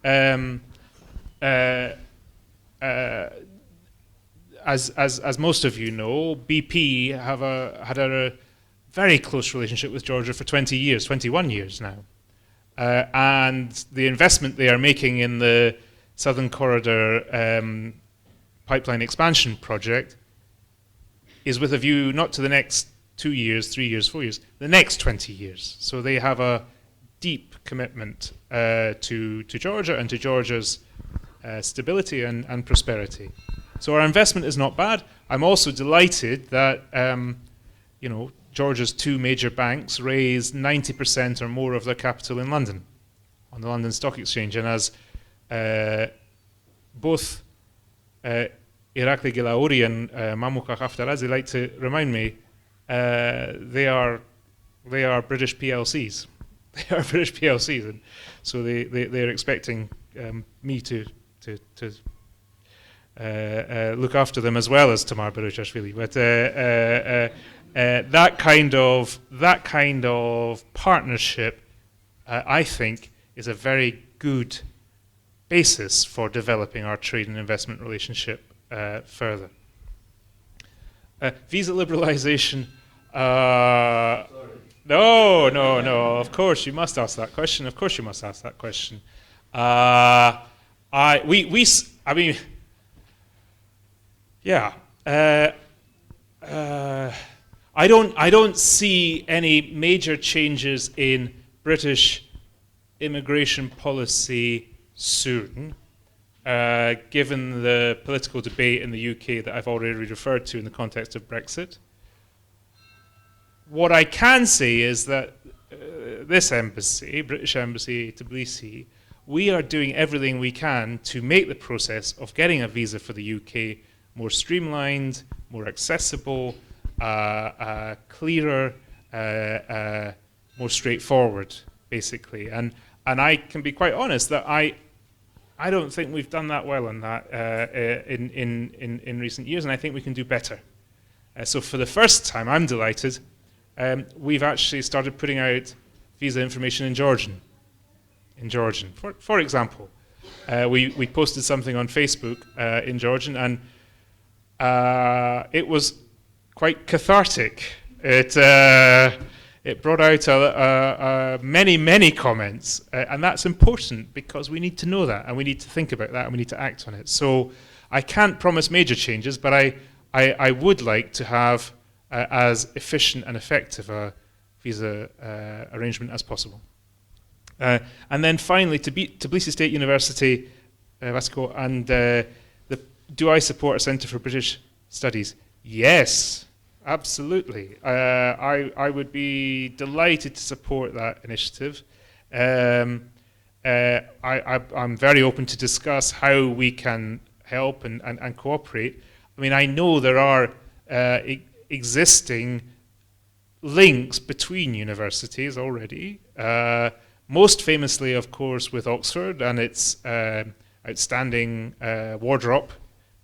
As most of you know, BP had a very close relationship with Georgia for 21 years now. And the investment they are making in the Southern Corridor pipeline expansion project is with a view not to the next 2 years, 3 years, 4 years, the next 20 years. So they have a deep commitment to Georgia and to Georgia's stability and prosperity. So our investment is not bad. I'm also delighted that Georgia's two major banks raise 90% or more of their capital in London on the London Stock Exchange. And as both Irakli Gilauri and Mamouka Khaftarazi like to remind me, they are British PLCs. They are British PLCs, and so they're expecting me to look after them as well as Tamar Berishashvili. But that kind of partnership, I think, is a very good basis for developing our trade and investment relationship further. Visa liberalization. No. Of course, you must ask that question. I don't see any major changes in British immigration policy soon, given the political debate in the UK that I've already referred to in the context of Brexit. What I can say is that this embassy, British Embassy Tbilisi, we are doing everything we can to make the process of getting a visa for the UK more streamlined, more accessible, clearer, more straightforward, basically. And I can be quite honest that I don't think we've done that well on that in recent years, and I think we can do better. So for the first time, I'm delighted, we've actually started putting out visa information in Georgian. For example, we posted something on Facebook in Georgian, and it was quite cathartic. It brought out many comments, and that's important because we need to know that, and we need to think about that, and we need to act on it. So I can't promise major changes, but I would like to have as efficient and effective a visa arrangement as possible. And then finally, Tbilisi State University, Vasco, and do I support a Centre for British Studies? Yes, absolutely. I would be delighted to support that initiative. I'm very open to discuss how we can help and cooperate. I mean, I know there are existing links between universities already. Most famously, of course, with Oxford and its outstanding wardrop.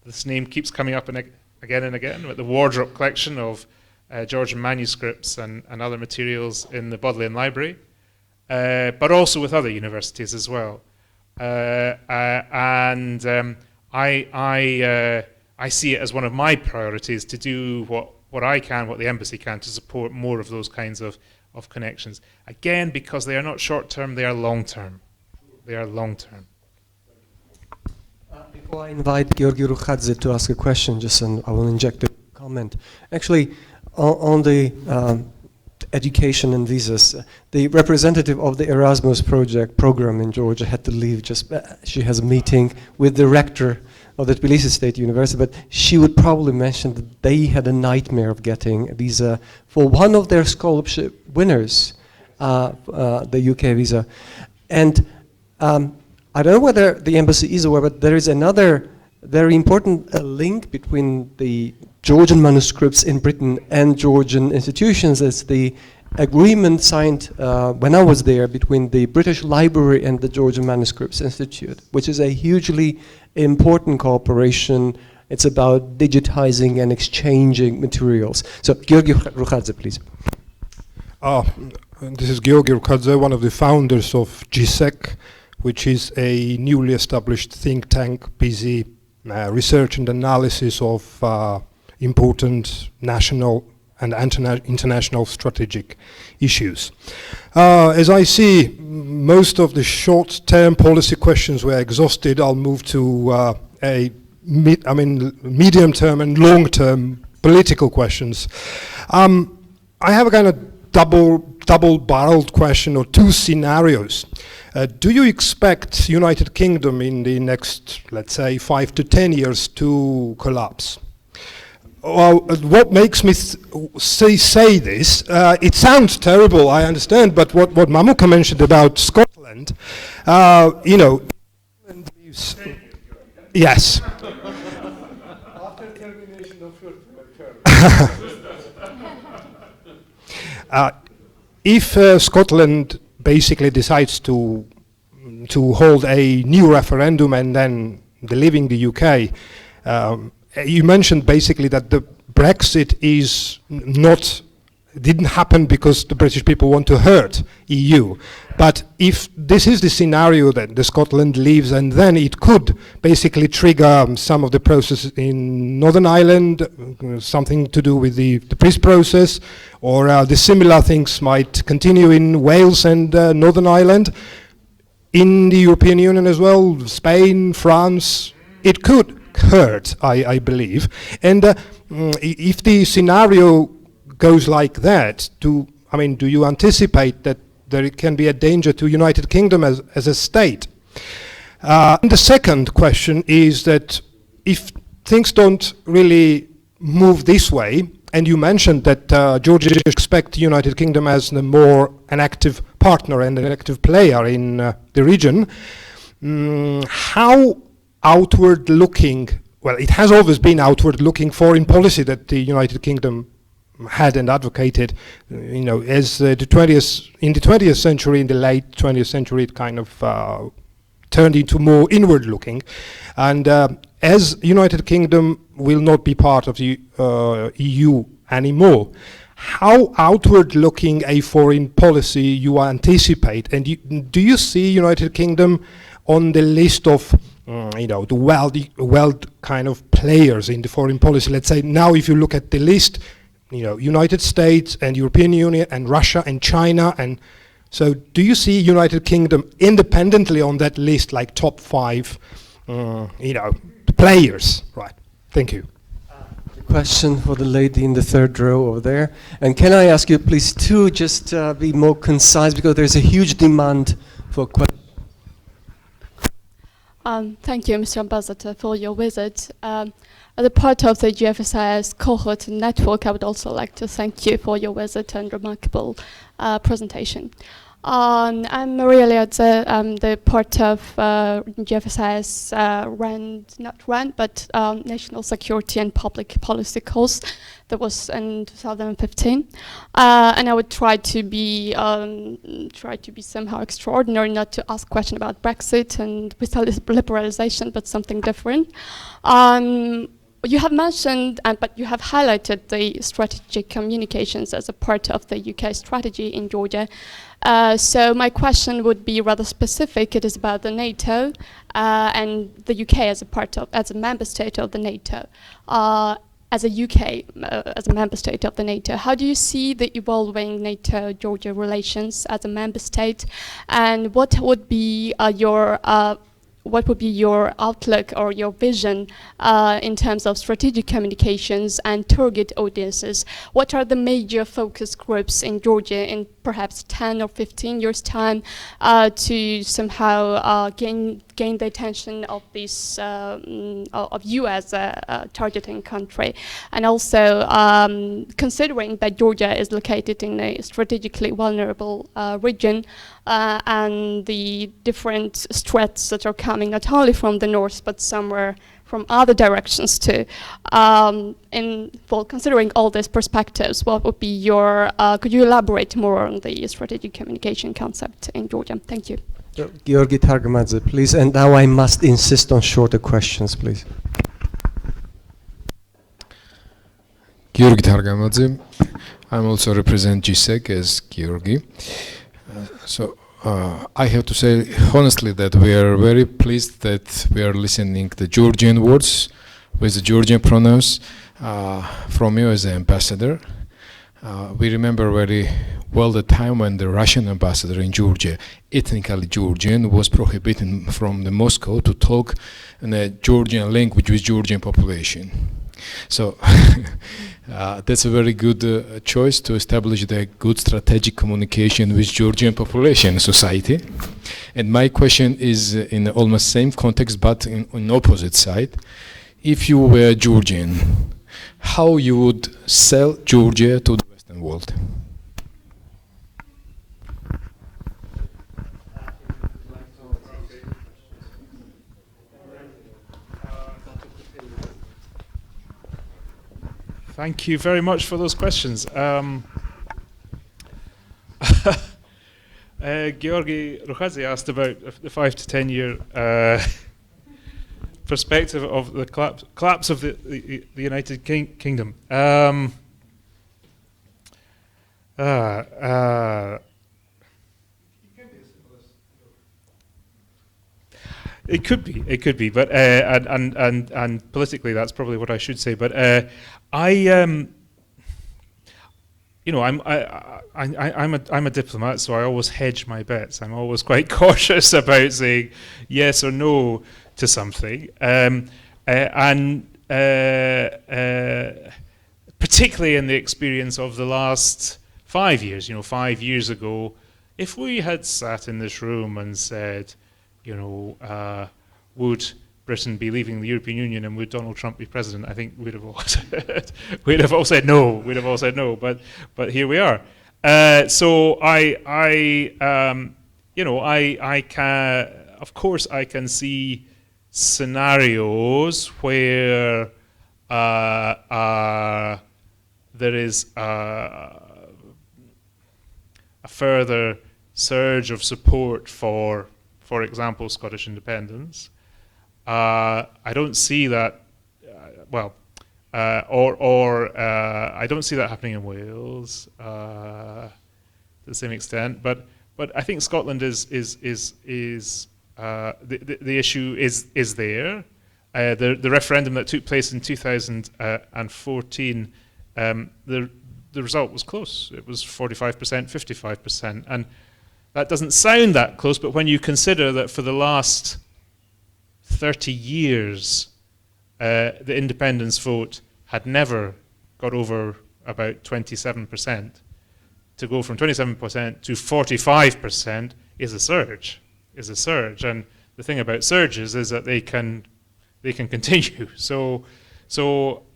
This name keeps coming up again and again, with the wardrop collection of Georgian manuscripts and other materials in the Bodleian Library, but also with other universities as well. I see it as one of my priorities to do what I can, what the embassy can, to support more of those kinds of connections. Again, because they are not short-term, they are long-term. Before I invite Georgi Rukhadze to ask a question, I will inject a comment. Actually, on the education and visas, the representative of the Erasmus program in Georgia had to leave. She has a meeting with the rector of the Tbilisi State University, but she would probably mention that they had a nightmare of getting a visa for one of their scholarship winners, the UK visa. And I don't know whether the embassy is aware, but there is another very important link between the Georgian manuscripts in Britain and Georgian institutions. It's the agreement signed when I was there between the British Library and the Georgian Manuscripts Institute, which is a hugely important cooperation. It's about digitizing and exchanging materials. So, Georgi Rukhadze, please. This is Georgi Rukhadze, one of the founders of GSEC, which is a newly established think tank busy research and analysis of important national and international strategic issues. As I see, most of the short-term policy questions were exhausted. I'll move to medium-term and long-term political questions. I have a kind of double-barreled question, or two scenarios. Do you expect United Kingdom in the next, let's say, 5 to 10 years to collapse? Well, what makes me say this, it sounds terrible, I understand, but what Mamouka mentioned about Scotland Scotland, you know, yes. After termination of your term. If Scotland basically decides to hold a new referendum and then leaving the UK, you mentioned basically that the Brexit is didn't happen because the British people want to hurt EU. But if this is the scenario that the Scotland leaves, and then it could basically trigger some of the processes in Northern Ireland, something to do with the peace process, or the similar things might continue in Wales and Northern Ireland, in the European Union as well, Spain, France, it could hurt, I believe. And if the scenario goes like that, do you anticipate that there can be a danger to United Kingdom as a state? And the second question is that if things don't really move this way, and you mentioned that Georgia expect United Kingdom as an active partner and an active player in the region, how outward-looking, well, it has always been outward-looking foreign policy that the United Kingdom had and advocated, as in the 20th century, in the late 20th century, it kind of turned into more inward-looking. And as United Kingdom will not be part of the EU anymore, how outward-looking a foreign policy you anticipate? And do you see United Kingdom on the list of the world kind of players in the foreign policy? Let's say now, if you look at the list, United States and European Union and Russia and China, and so do you see United Kingdom independently on that list, like top 5, players? Right. Thank you. Question for the lady in the third row over there. And can I ask you, please, to just be more concise, because there's a huge demand for questions. Thank you, Mr. Ambassador, for your visit. As a part of the GFSIS cohort network, I would also like to thank you for your visit and remarkable presentation. I'm really at the part of GFSIS National Security and Public Policy course that was in 2015, and I would try to be somehow extraordinary, not to ask question about Brexit and visa liberalization, but something different. You have mentioned, but you have highlighted the strategic communications as a part of the UK strategy in Georgia. So my question would be rather specific. It is about the NATO and the UK as a member state of the NATO. As a UK, as a member state of the NATO, how do you see the evolving NATO-Georgia relations as a member state, and what would be your outlook or your vision in terms of strategic communications and target audiences? What are the major focus groups in Georgia in perhaps 10 or 15 years' time to somehow gain the attention of this of you as a targeting country? And also considering that Georgia is located in a strategically vulnerable region and the different threats that are coming not only from the north but somewhere from other directions too. Considering all these perspectives, what would be your, could you elaborate more on the strategic communication concept in Georgia? Thank you. Georgi Targamadze, please. And now I must insist on shorter questions, please. Georgi Targamadze. I'm also represent GSEC as Georgi. I have to say honestly that we are very pleased that we are listening the Georgian words with the Georgian pronouns from you as the ambassador. We remember very well the time when the Russian ambassador in Georgia, ethnically Georgian, was prohibited from the Moscow to talk in a Georgian language with Georgian population. So that's a very good choice to establish the good strategic communication with Georgian population society. And my question is in almost same context, but in opposite side. If you were Georgian, how you would sell Georgia to the Western world? Thank you very much for those questions. Georgi Rukhadze asked about the 5 to 10 year perspective of the collapse of the United Kingdom. It could be, but and politically, that's probably what I should say. But I'm a diplomat, so I always hedge my bets. I'm always quite cautious about saying yes or no to something, particularly in the experience of the last 5 years. 5 years ago, if we had sat in this room and said, would Britain be leaving the European Union and would Donald Trump be president? I think we'd have all said, no. We'd have all said no. But here we are. So I can, of course, I can see scenarios where there is a further surge of support for example, Scottish independence. I don't see that, I don't see that happening in Wales to the same extent. But I think Scotland is the issue is there. The referendum that took place in 2014, the result was close. It was 45%, 55%, and that doesn't sound that close, but when you consider that for the last 30 years, the independence vote had never got over about 27%, to go from 27% to 45% is a surge. And the thing about surges is that they can continue. So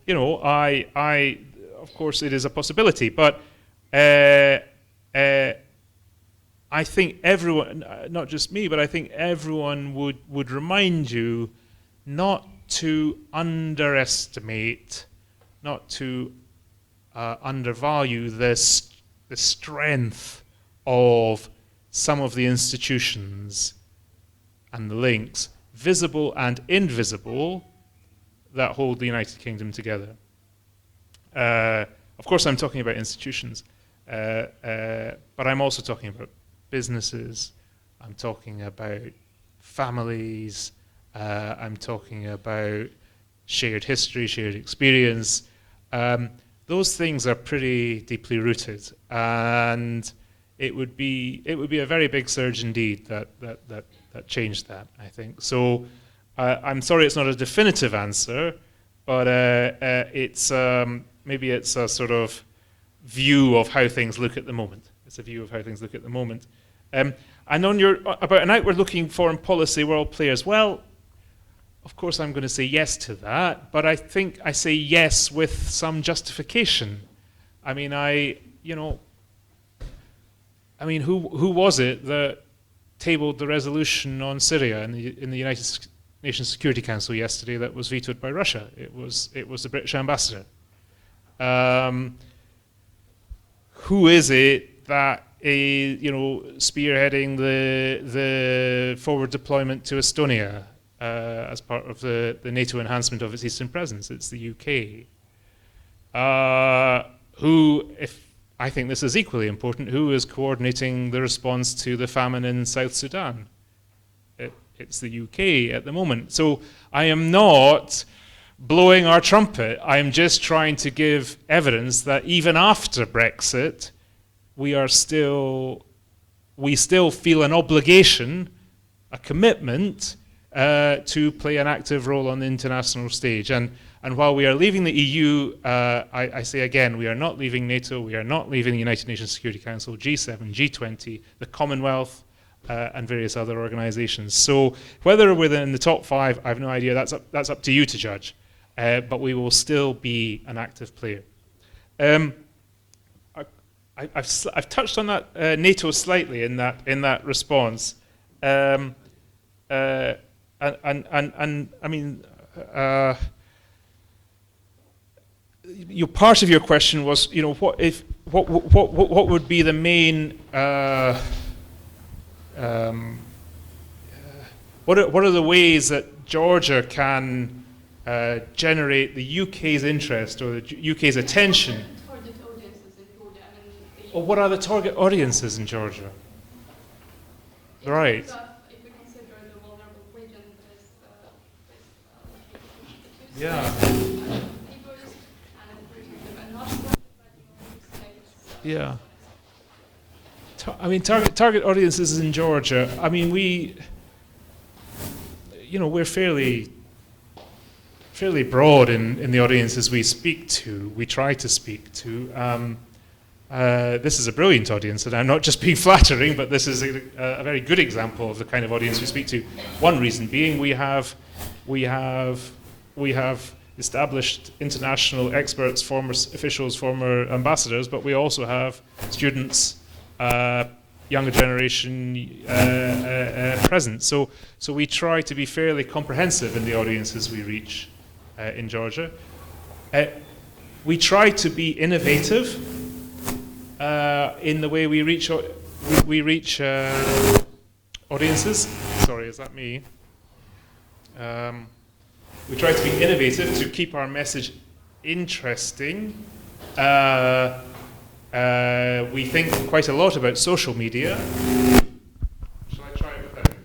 I of course it is a possibility, but I think everyone, not just me, but I think everyone would remind you not to underestimate, not to undervalue the strength of some of the institutions and the links, visible and invisible, that hold the United Kingdom together. Of course, I'm talking about institutions, but I'm also talking about businesses, I'm talking about families, I'm talking about shared history, shared experience. Those things are pretty deeply rooted, and it would be a very big surge indeed that changed that, I think. So I'm sorry it's not a definitive answer, but it's maybe it's a sort of view of how things look at the moment. It's a view of how things look at the moment. And on your about an outward-looking foreign policy, world players. Well, of course, I'm going to say yes to that, but I think I say yes with some justification. I mean, who was it that tabled the resolution on Syria in the United Nations Security Council yesterday that was vetoed by Russia? It was the British ambassador. Who is it that spearheading the forward deployment to Estonia as part of the NATO enhancement of its eastern presence? It's the UK. Who, if I think this is equally important, who is coordinating the response to the famine in South Sudan? It's the UK at the moment. So I am not blowing our trumpet. I am just trying to give evidence that even after Brexit, we still feel an obligation, a commitment to play an active role on the international stage. And while we are leaving the EU, I say again, we are not leaving NATO, we are not leaving the United Nations Security Council, G7, G20, the Commonwealth, and various other organizations. So whether we're in the top 5, I have no idea. That's up to you to judge. But we will still be an active player. I've touched on that NATO slightly in that response, and I mean, part of your question was, what would be the main what are the ways that Georgia can generate the UK's interest or the UK's attention? Or what are the target audiences in Georgia? Right. Yeah. Yeah. I mean, target audiences in Georgia. I mean, we're fairly broad in the audiences we speak to. We try to speak to. This is a brilliant audience, and I'm not just being flattering, but this is a very good example of the kind of audience we speak to. One reason being we have established international experts, former officials, former ambassadors, but we also have students, younger generation present. So we try to be fairly comprehensive in the audiences we reach in Georgia. We try to be innovative in the way we reach audiences. Sorry, is that me? We try to be innovative to keep our message interesting. We think quite a lot about social media. Shall I try it without?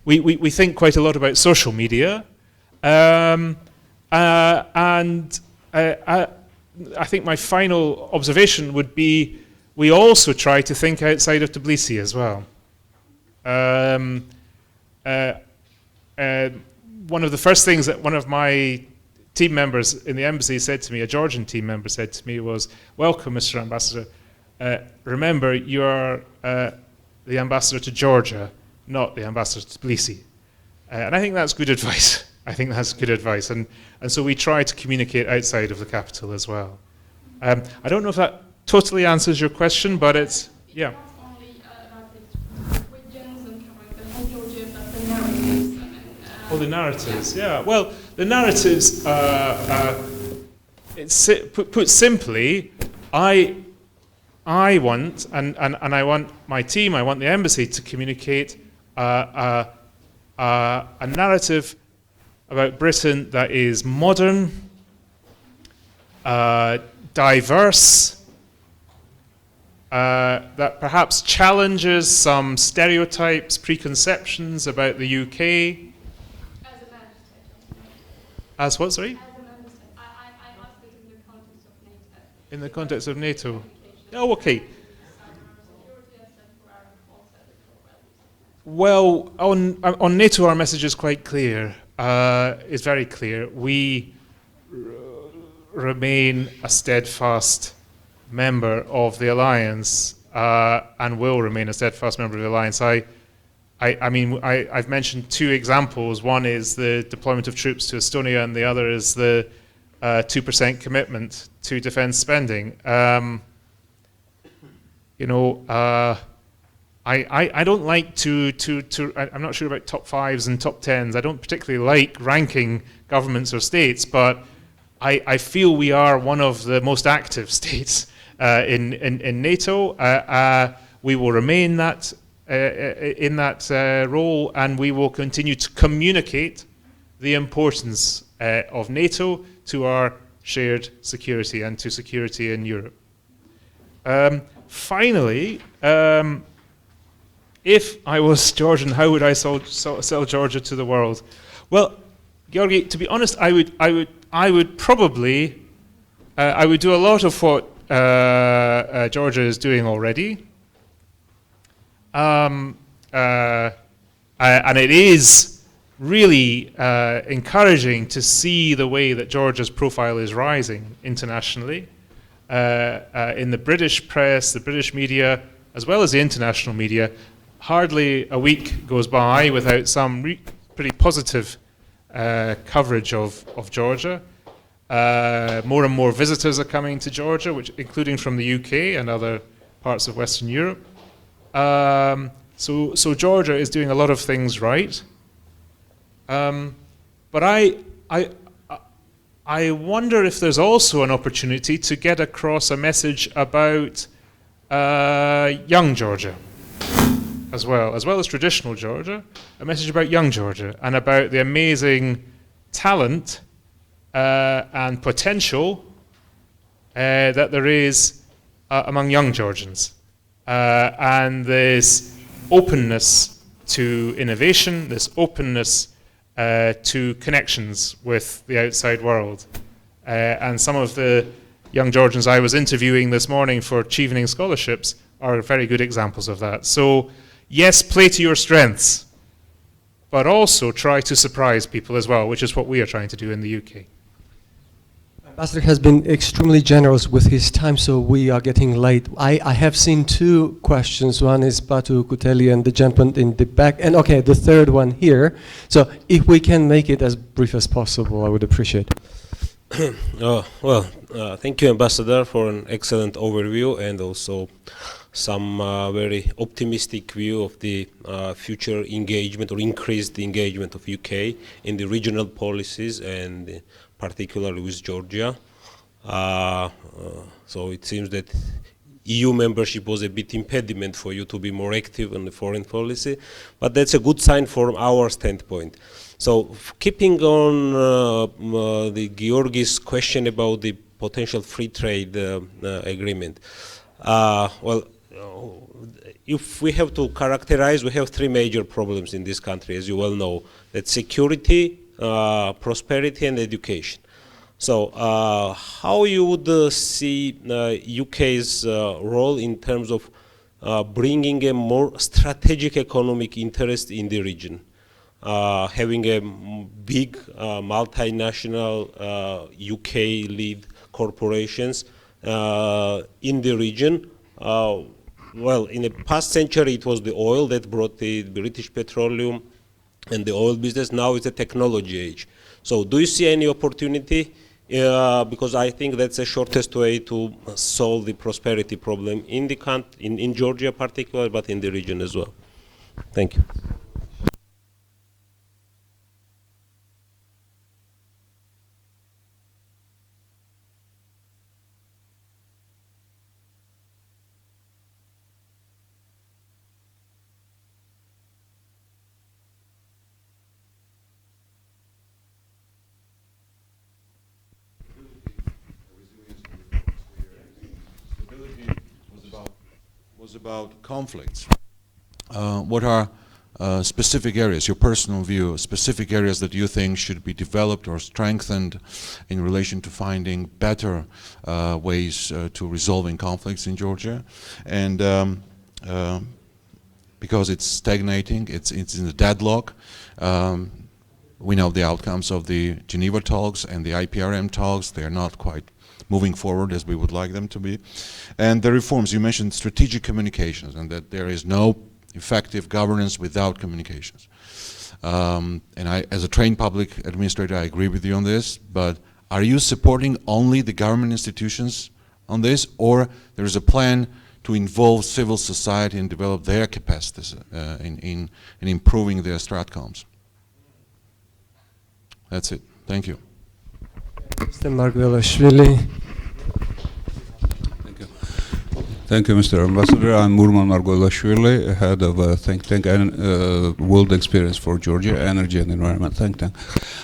We think quite a lot about social media. And I think my final observation would be we also try to think outside of Tbilisi as well. One of the first things that one of my team members in the embassy said to me, a Georgian team member said to me, was, "Welcome, Mr. Ambassador. Remember, you are the ambassador to Georgia, not the ambassador to Tbilisi." And I think that's good advice. I think that's good advice. And so we try to communicate outside of the capital as well. I don't know if that totally answers your question, but it's, yeah. Oh, the narratives, yeah. Well, the narratives, put simply, I want, and I want my team, I want the embassy to communicate a narrative about Britain that is modern, diverse, that perhaps challenges some stereotypes, preconceptions about the UK. As what, sorry? As a member state. I asked it in the context of NATO. In the context of NATO. Oh, okay. Well, on NATO, our message is quite clear. It's very clear. We remain a steadfast member of the alliance and will remain a steadfast member of the alliance. I've mentioned two examples. One is the deployment of troops to Estonia, and the other is the 2% commitment to defense spending. I don't like to I'm not sure about top fives and top tens. I don't particularly like ranking governments or states, but I feel we are one of the most active states in NATO. We will remain that in that role, and we will continue to communicate the importance of NATO to our shared security and to security in Europe. Finally, if I was Georgian, how would I sell Georgia to the world? Well, Georgi, to be honest, I would probably I would do a lot of what Georgia is doing already. And it is really encouraging to see the way that Georgia's profile is rising internationally in the British press, the British media, as well as the international media. Hardly a week goes by without some pretty positive coverage of Georgia. More and more visitors are coming to Georgia, including from the UK and other parts of Western Europe. So Georgia is doing a lot of things right. But I wonder if there's also an opportunity to get across a message about young Georgia as well as traditional Georgia, a message about young Georgia and about the amazing talent and potential that there is among young Georgians. And this openness to innovation, this openness to connections with the outside world. And some of the young Georgians I was interviewing this morning for Chevening scholarships are very good examples of that. So yes, play to your strengths, but also try to surprise people as well, which is what we are trying to do in the UK. Ambassador has been extremely generous with his time, so we are getting late. I have seen two questions. One is Batu Kuteli and the gentleman in the back, and okay, the third one here. So if we can make it as brief as possible, I would appreciate it. Thank you, Ambassador, for an excellent overview and also some very optimistic view of the future engagement or increased engagement of UK in the regional policies and particularly with Georgia. So it seems that EU membership was a bit impediment for you to be more active in the foreign policy, but that's a good sign from our standpoint. So keeping on the Georgi's question about the potential free trade agreement, if we have to characterize, we have three major problems in this country, as you well know. That's security, prosperity, and education. So how you would see UK's role in terms of bringing a more strategic economic interest in the region? Having a big multinational UK-led corporations in the region. Well, in the past century, it was the oil that brought the British Petroleum and the oil business. Now it's a technology age. So do you see any opportunity? Because I think that's the shortest way to solve the prosperity problem in the in Georgia particularly, but in the region as well. Thank you. About conflicts. What are specific areas, your personal view, specific areas that you think should be developed or strengthened in relation to finding better ways to resolving conflicts in Georgia? And because it's stagnating, it's in a deadlock. We know the outcomes of the Geneva talks and the IPRM talks. They are not quite moving forward as we would like them to be. And the reforms, you mentioned strategic communications and that there is no effective governance without communications. And I, as a trained public administrator, I agree with you on this, but are you supporting only the government institutions on this, or there is a plan to involve civil society and develop their capacities in improving their stratcoms? That's it. Thank you. Mr. Margvelashvili. Thank you. Thank you, Mr. Ambassador. I'm Murman Margvelashvili, head of a think tank and World Experience for Georgia, Energy and Environment think tank.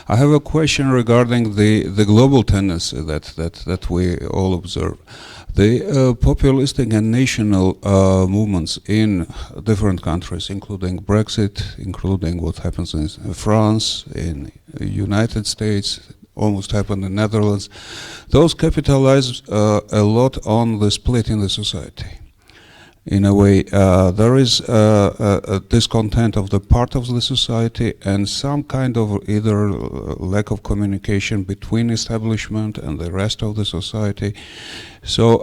I have a question regarding the global tendency that we all observe. The populistic and national movements in different countries, including Brexit, including what happens in France, in the United States, almost happened in the Netherlands, those capitalize a lot on the split in the society. In a way, there is a discontent of the part of the society and some kind of either lack of communication between establishment and the rest of the society. So,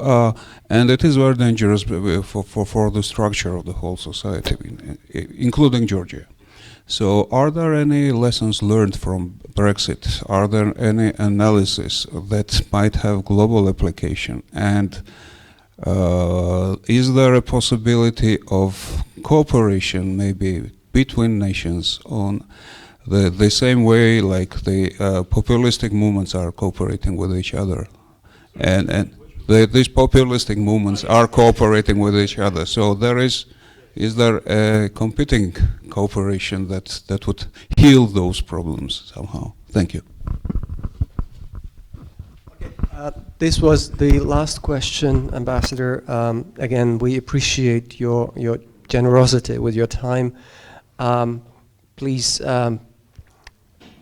and it is very dangerous for the structure of the whole society, including Georgia. So are there any lessons learned from Brexit? Are there any analysis that might have global application? And is there a possibility of cooperation maybe between nations on the same way like the populistic movements are cooperating with each other, and these populistic movements are cooperating with each other. So is there a competing cooperation that would heal those problems somehow? Thank you. This was the last question, Ambassador. Again, we appreciate your generosity with your time. Please,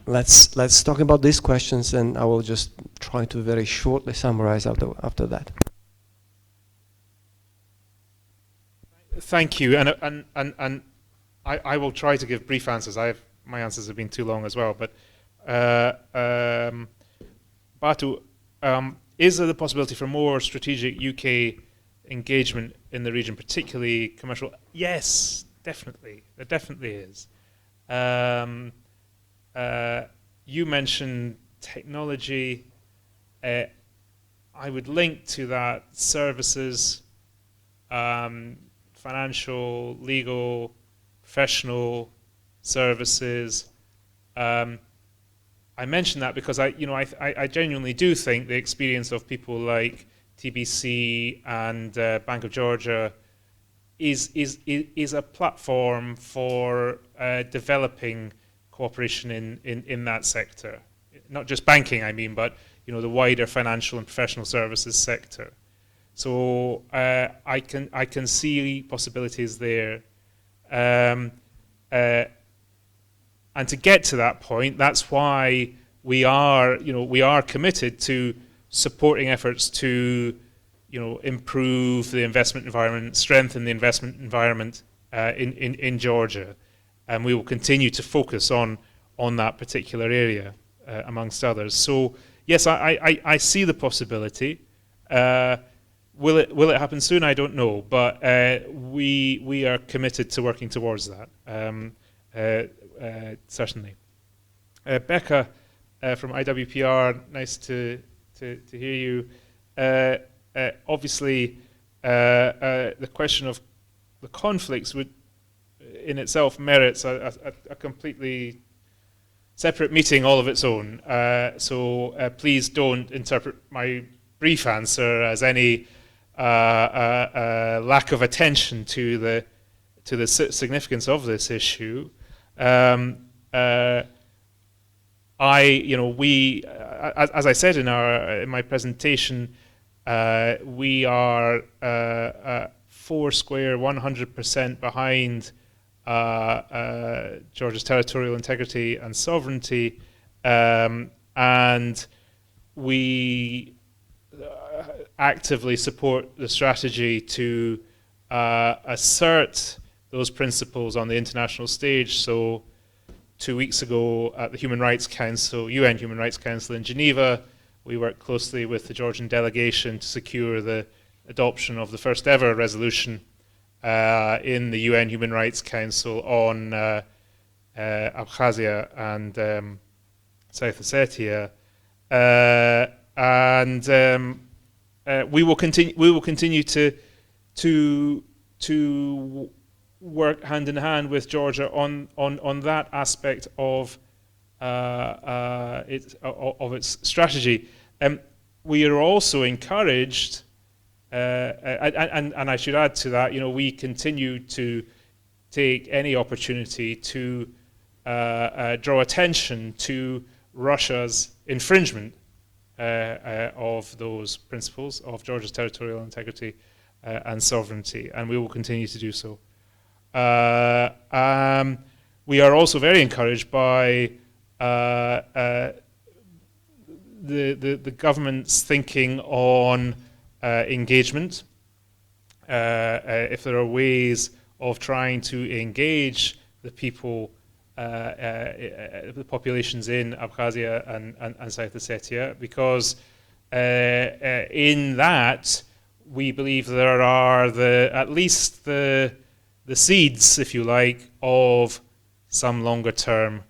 let's talk about these questions, and I will just try to very shortly summarize after that. Thank you, and I will try to give brief answers. My answers have been too long as well, but Batu, is there the possibility for more strategic UK engagement in the region, particularly commercial? Yes, definitely. There definitely is. You mentioned technology. I would link to that services, financial, legal, professional services. I mention that because I genuinely do think the experience of people like TBC and Bank of Georgia is a platform for developing cooperation in that sector. Not just banking, I mean, but the wider financial and professional services sector. So I can see possibilities there. And to get to that point, that's why we are committed to supporting efforts to, improve the investment environment, strengthen the investment environment in Georgia, and we will continue to focus on that particular area, amongst others. So yes, I see the possibility. Will it happen soon? I don't know, but we are committed to working towards that. Certainly. Becca from IWPR, nice to hear you. Obviously, the question of the conflicts would, in itself, merits a completely separate meeting all of its own. So please don't interpret my brief answer as any lack of attention to the significance of this issue. As I said in my presentation, we are foursquare, 100% behind Georgia's territorial integrity and sovereignty, and we actively support the strategy to assert those principles on the international stage. So 2 weeks ago at the UN Human Rights Council in Geneva, we worked closely with the Georgian delegation to secure the adoption of the first ever resolution in the UN Human Rights Council on Abkhazia and South Ossetia, and we will continue to work hand in hand with Georgia on that aspect of its strategy. We are also encouraged, and I should add to that, we continue to take any opportunity to draw attention to Russia's infringement of those principles of Georgia's territorial integrity and sovereignty, and we will continue to do so. We are also very encouraged by the government's thinking on engagement. If there are ways of trying to engage the people, the populations in Abkhazia and South Ossetia, because in that we believe there are at least the seeds, if you like, of some longer-term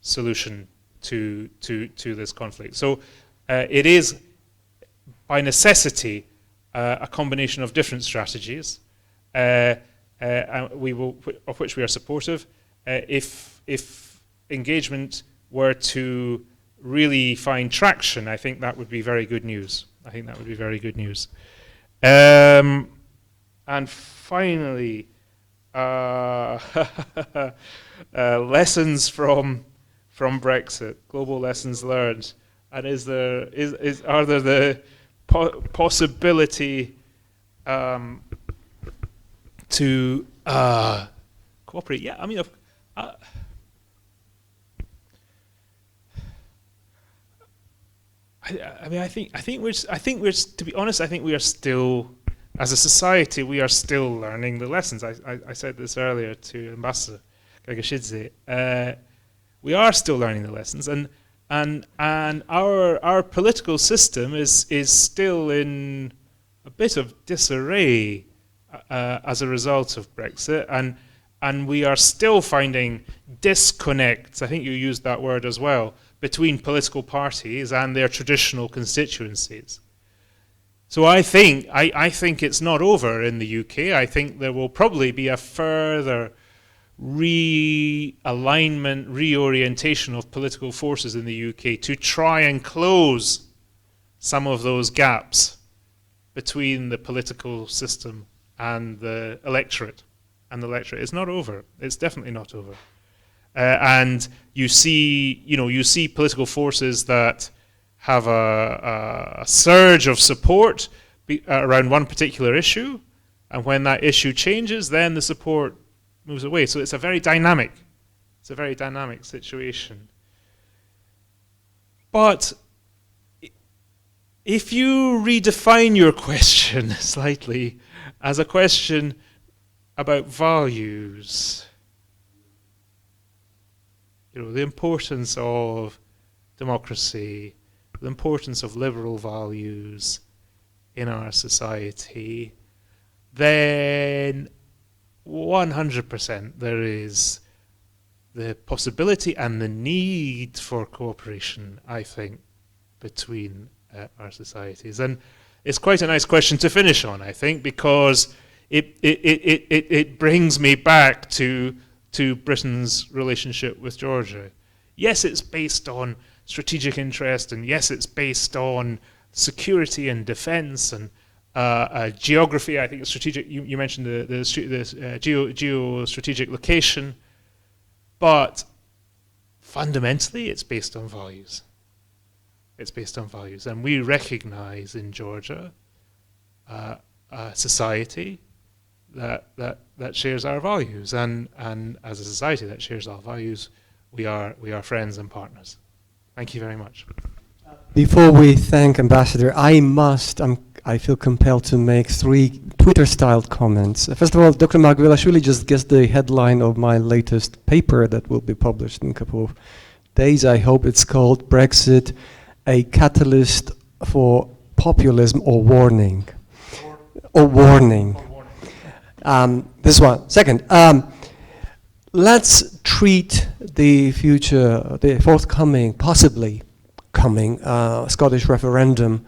solution to this conflict. So it is, by necessity, a combination of different strategies, of which we are supportive. If engagement were to really find traction, I think that would be very good news. I think that would be very good news. And finally, lessons from Brexit, global lessons learned, and are there the possibility to cooperate? Yeah, I mean, I think we're to be honest, I think we are still, as a society, we are still learning the lessons. I said this earlier to Ambassador Gagashidze. We are still learning the lessons, and our political system is still in a bit of disarray as a result of Brexit, and we are still finding disconnects. I think you used that word as well, between political parties and their traditional constituencies. So I think it's not over in the UK. I think there will probably be a further realignment, reorientation of political forces in the UK to try and close some of those gaps between the political system and the electorate. And the electorate is not over. It's definitely not over. And you see political forces that have a surge of support around one particular issue, and when that issue changes, then the support moves away. So it's a very dynamic situation. But if you redefine your question slightly as a question about values, the importance of democracy, the importance of liberal values in our society, then 100% there is the possibility and the need for cooperation, I think, between our societies. And it's quite a nice question to finish on, I think, because it brings me back to Britain's relationship with Georgia. Yes, it's based on strategic interest, and yes, it's based on security and defense and geography. I think it's strategic. You mentioned the geostrategic location, but fundamentally, it's based on values. It's based on values, and we recognize in Georgia a society that shares our values, and as a society that shares our values, we are friends and partners. Thank you very much. Before we thank Ambassador, I feel compelled to make 3 Twitter-styled comments. First of all, Dr. Margvelashvili just guessed the headline of my latest paper that will be published in a couple of days. I hope it's called "Brexit: A Catalyst for Populism or Warning?" Or warning. This one. Second, let's treat the future, the forthcoming, possibly coming Scottish referendum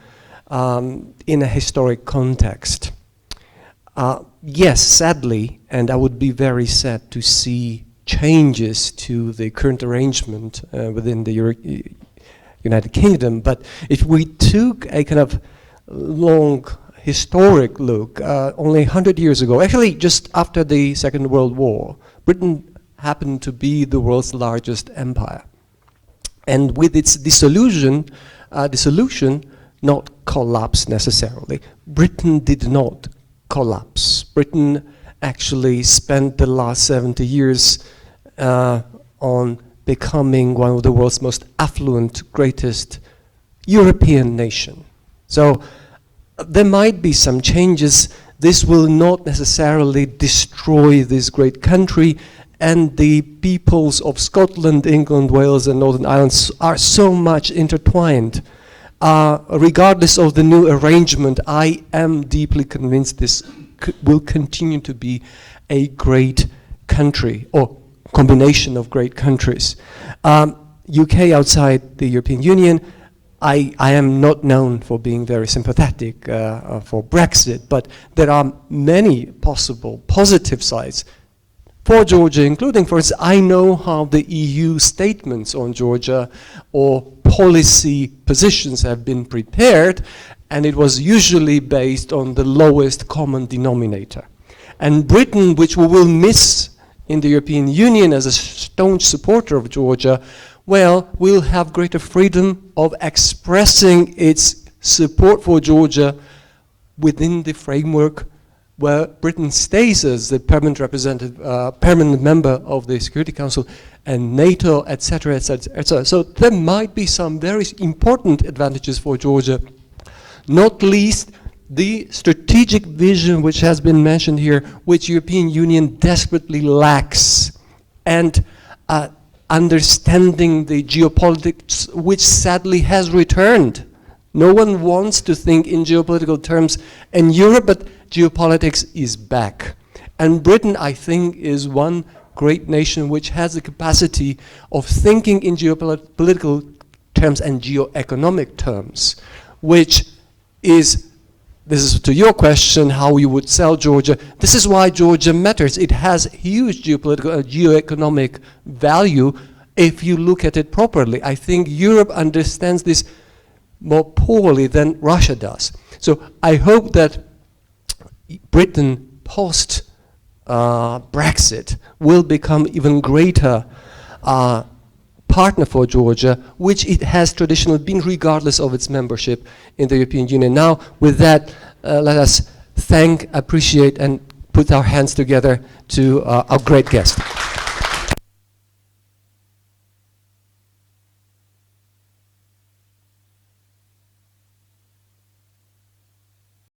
in a historic context. Yes, sadly, and I would be very sad to see changes to the current arrangement within the United Kingdom, but if we took a kind of long historic look, only 100 years ago, actually just after the Second World War, Britain happened to be the world's largest empire. And with its dissolution, not collapse necessarily, Britain did not collapse. Britain actually spent the last 70 years on becoming one of the world's most affluent, greatest European nation. So there might be some changes. This will not necessarily destroy this great country, and the peoples of Scotland, England, Wales, and Northern Ireland are so much intertwined. Regardless of the new arrangement, I am deeply convinced this will continue to be a great country, or combination of great countries. UK outside the European Union, I am not known for being very sympathetic for Brexit, but there are many possible positive sides. for Georgia, including, for instance, I know how the EU statements on Georgia or policy positions have been prepared, and it was usually based on the lowest common denominator. And Britain, which we will miss in the European Union as a staunch supporter of Georgia, well, will have greater freedom of expressing its support for Georgia within the framework where Britain stays as the permanent representative, permanent member of the Security Council and NATO, etc., etc., etc. So there might be some very important advantages for Georgia, not least the strategic vision which has been mentioned here, which European Union desperately lacks, and understanding the geopolitics, which sadly has returned. No one wants to think in geopolitical terms in Europe, but geopolitics is back. And Britain, I think, is one great nation which has the capacity of thinking in geopolitical terms and geoeconomic terms, which is, this is to your question, how you would sell Georgia. This is why Georgia matters. It has huge geopolitical and geoeconomic value if you look at it properly. I think Europe understands this more poorly than Russia does. So I hope that Britain post Brexit will become even greater partner for Georgia, which it has traditionally been regardless of its membership in the European Union. Now with that, let us thank, appreciate and put our hands together to our great guest.